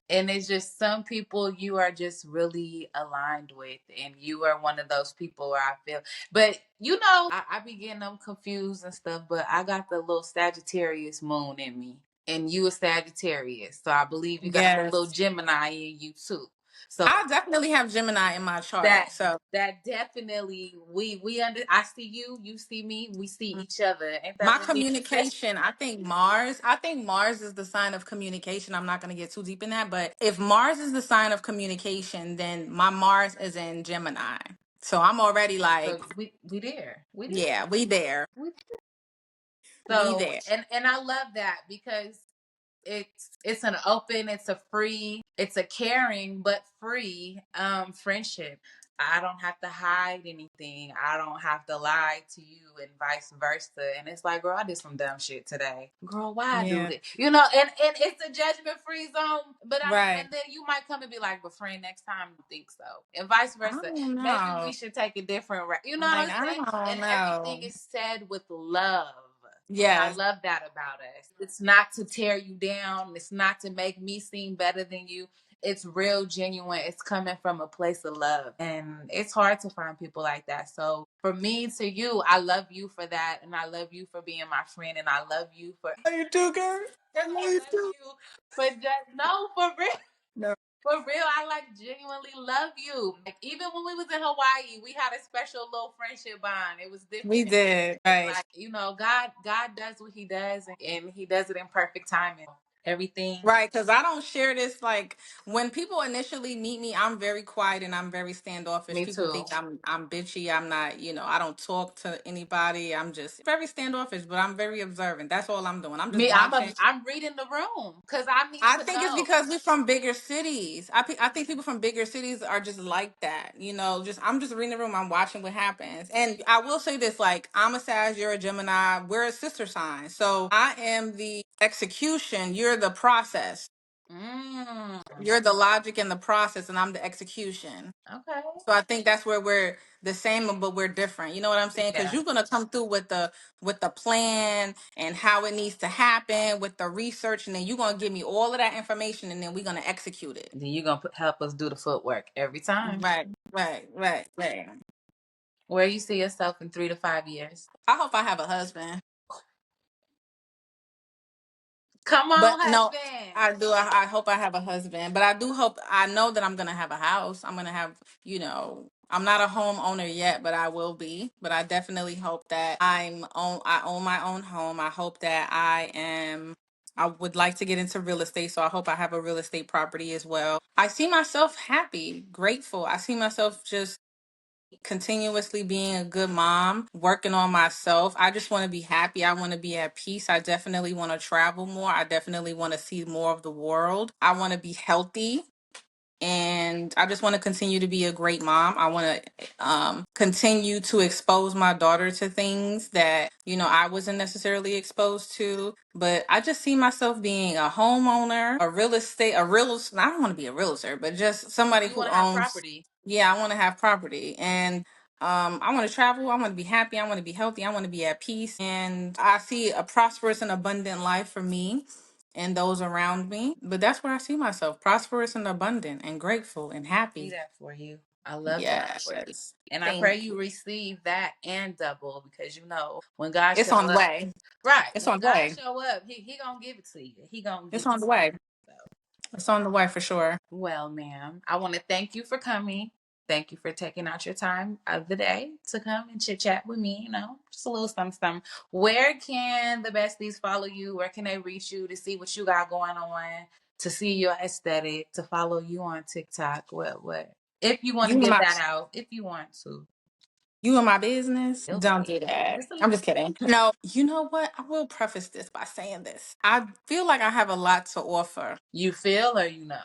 And it's just some people you are just really aligned with, and you are one of those people where I feel, but I be getting them confused and stuff, but I got the little Sagittarius moon in me, and you a Sagittarius, so I believe you got the little Yes, Gemini in you too. So I definitely have Gemini in my that chart, so that definitely we under. I see you, you see me, we see each other. Ain't that my what we said? communication, I think Mars is the sign of communication. I'm not going to get too deep in that, but if Mars is the sign of communication, then my Mars is in Gemini. So I'm already So like, we there, yeah, we there. we We So there. and I love that because it's an open, it's a free, it's a caring but free friendship. I don't have to hide anything. I don't have to lie to you and vice versa. And it's like, girl, I did some dumb shit today. Girl, why I do Yeah. this? And it's a judgment free zone. But Right. and then you might come and be like, but friend, next time you think so. And vice I versa. don't Maybe we know. should take a different route. You know what Like, I'm I saying? don't And know. everything is said with love. And I Yes. love that about us. It's not to tear you down. It's not to make me seem better than you. It's real, genuine. It's coming from a place of love. And it's hard to find people like that. So for me to you, I love you for that. And I love you for being my friend. And I love you for Are you too, girl? I I know you love too. you for just no, for real. No. For real, I like genuinely love you. Like even when we was in Hawaii, we had a special little friendship bond. It was We different. did. Right. Like, God does what he does, and he does it in perfect timing. Everything. Right, because I don't share this. Like, when people initially meet me, I'm very quiet and I'm very standoffish. Me People too. think I'm bitchy. I'm not, I don't talk to anybody. I'm just very standoffish, but I'm very observant. That's all I'm doing. I'm just Me, watching. I'm reading the room because I need I to think it's know. because we're from bigger cities. I think people from bigger cities are just like that. Just I'm just reading the room. I'm watching what happens. And I will say this: like, I'm a Sag, you're a Gemini. We're a sister sign. So I am the execution. You're the process. Mm, You're the logic and the process, and I'm the execution. okay. So I think that's where we're the same, but we're different. You know what I'm saying? Because Yeah. you're gonna come through with the plan and how it needs to happen with the research, and then you're gonna give me all of that information, and then we're gonna execute it. Then you're gonna help us do the footwork every time. Right, right, right, right. Where you see yourself in 3 to 5 years? I hope I have a husband. Come But on, no, husband. I do. I hope I have a husband. But I do hope. I know that I'm gonna have a house. I'm gonna have. I'm not a homeowner yet, but I will be. But I definitely hope that I own my own home. I hope that I am. I would like to get into real estate, so I hope I have a real estate property as well. I see myself happy, grateful. I see myself just continuously being a good mom, working on myself. I just want to be happy. I want to be at peace. I definitely want to travel more. I definitely want to see more of the world. I want to be healthy. And I just want to continue to be a great mom. I want to continue to expose my daughter to things that, I wasn't necessarily exposed to. But I just see myself being a homeowner, I don't want to be a realtor, but just somebody You who want to have owns, property. yeah, I want to have property. And I want to travel. I want to be happy. I want to be healthy. I want to be at peace. And I see a prosperous and abundant life for me and those around me. But that's where I see myself, prosperous and abundant and grateful and See happy. that for you. I love that for you. Yes. And I pray Thank you you. receive that and double, because when God It's show on the up, way. right? It's When on the God way. show up, he gonna give it to you. He gonna It's give it on to the way. you. So. It's on the way for sure. Well, ma'am, I want to thank you for coming. Thank you for taking out your time of the day to come and chit chat with me. Just a little something, something. Where can the besties follow you? Where can they reach you to see what you got going on? To see your aesthetic? To follow you on TikTok? What? If you want to You in give my that out, if you want to, you in my business? feel Don't free. do that. Just a I'm little. just kidding. No, you know what? I will preface this by saying this. I feel like I have a lot to offer. You feel or you know?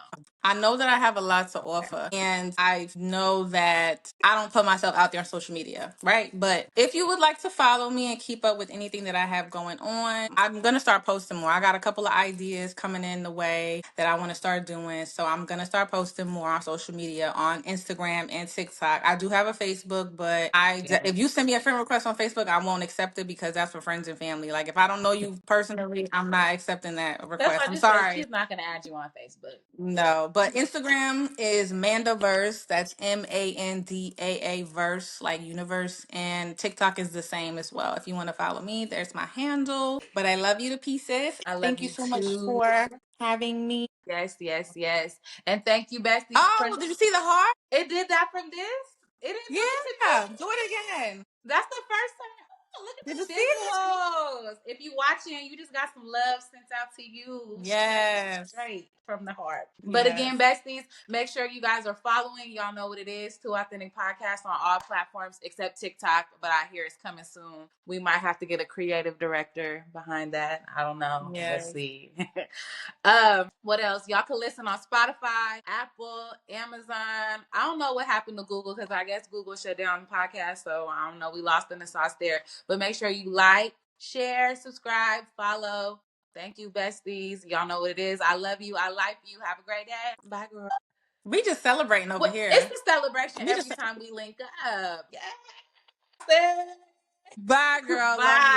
I know that I have a lot to offer, and I know that I don't put myself out there on social media, right? But if you would like to follow me and keep up with anything that I have going on, I'm going to start posting more. I got a couple of ideas coming in the way that I want to start doing. So I'm going to start posting more on social media, on Instagram and TikTok. I do have a Facebook, but Yeah. if you send me a friend request on Facebook, I won't accept it because that's for friends and family. Like if I don't know you personally, I'm not accepting that That's request. why I I'm just said sorry. she's not gonna add you on Facebook. No, but Instagram is Mandaverse. That's Mandaa verse, like universe. And TikTok is the same as well. If you want to follow me, there's my handle. But I love you to pieces. I love Thank you you so much too. for having me. Yes, yes, yes. And thank you, besties, for. Oh, did you see the heart? It did that from this? It didn't do it to Yeah, this? do it again. That's the first time. Oh, look Did you at see the it? visuals. If you watching, you just got some love sent out to you Yes, straight from the heart. But yes, again, besties, make sure you guys are following. Y'all know what it is. Two Authentic Podcasts on all platforms except TikTok. But I hear it's coming soon. We might have to get a creative director behind that. I don't know. Let's yes. see. What else? Y'all can listen on Spotify, Apple, Amazon. I don't know what happened to Google because I guess Google shut down the podcast. So I don't know. We lost in the sauce there. But make sure you like, share, subscribe, follow. Thank you, besties. Y'all know what it is. I love you. I like you. Have a great day. Bye, girl. We just celebrating over Well, it's here. the celebration We every just time we link up. Yeah. bye, girl. Love Bye. you.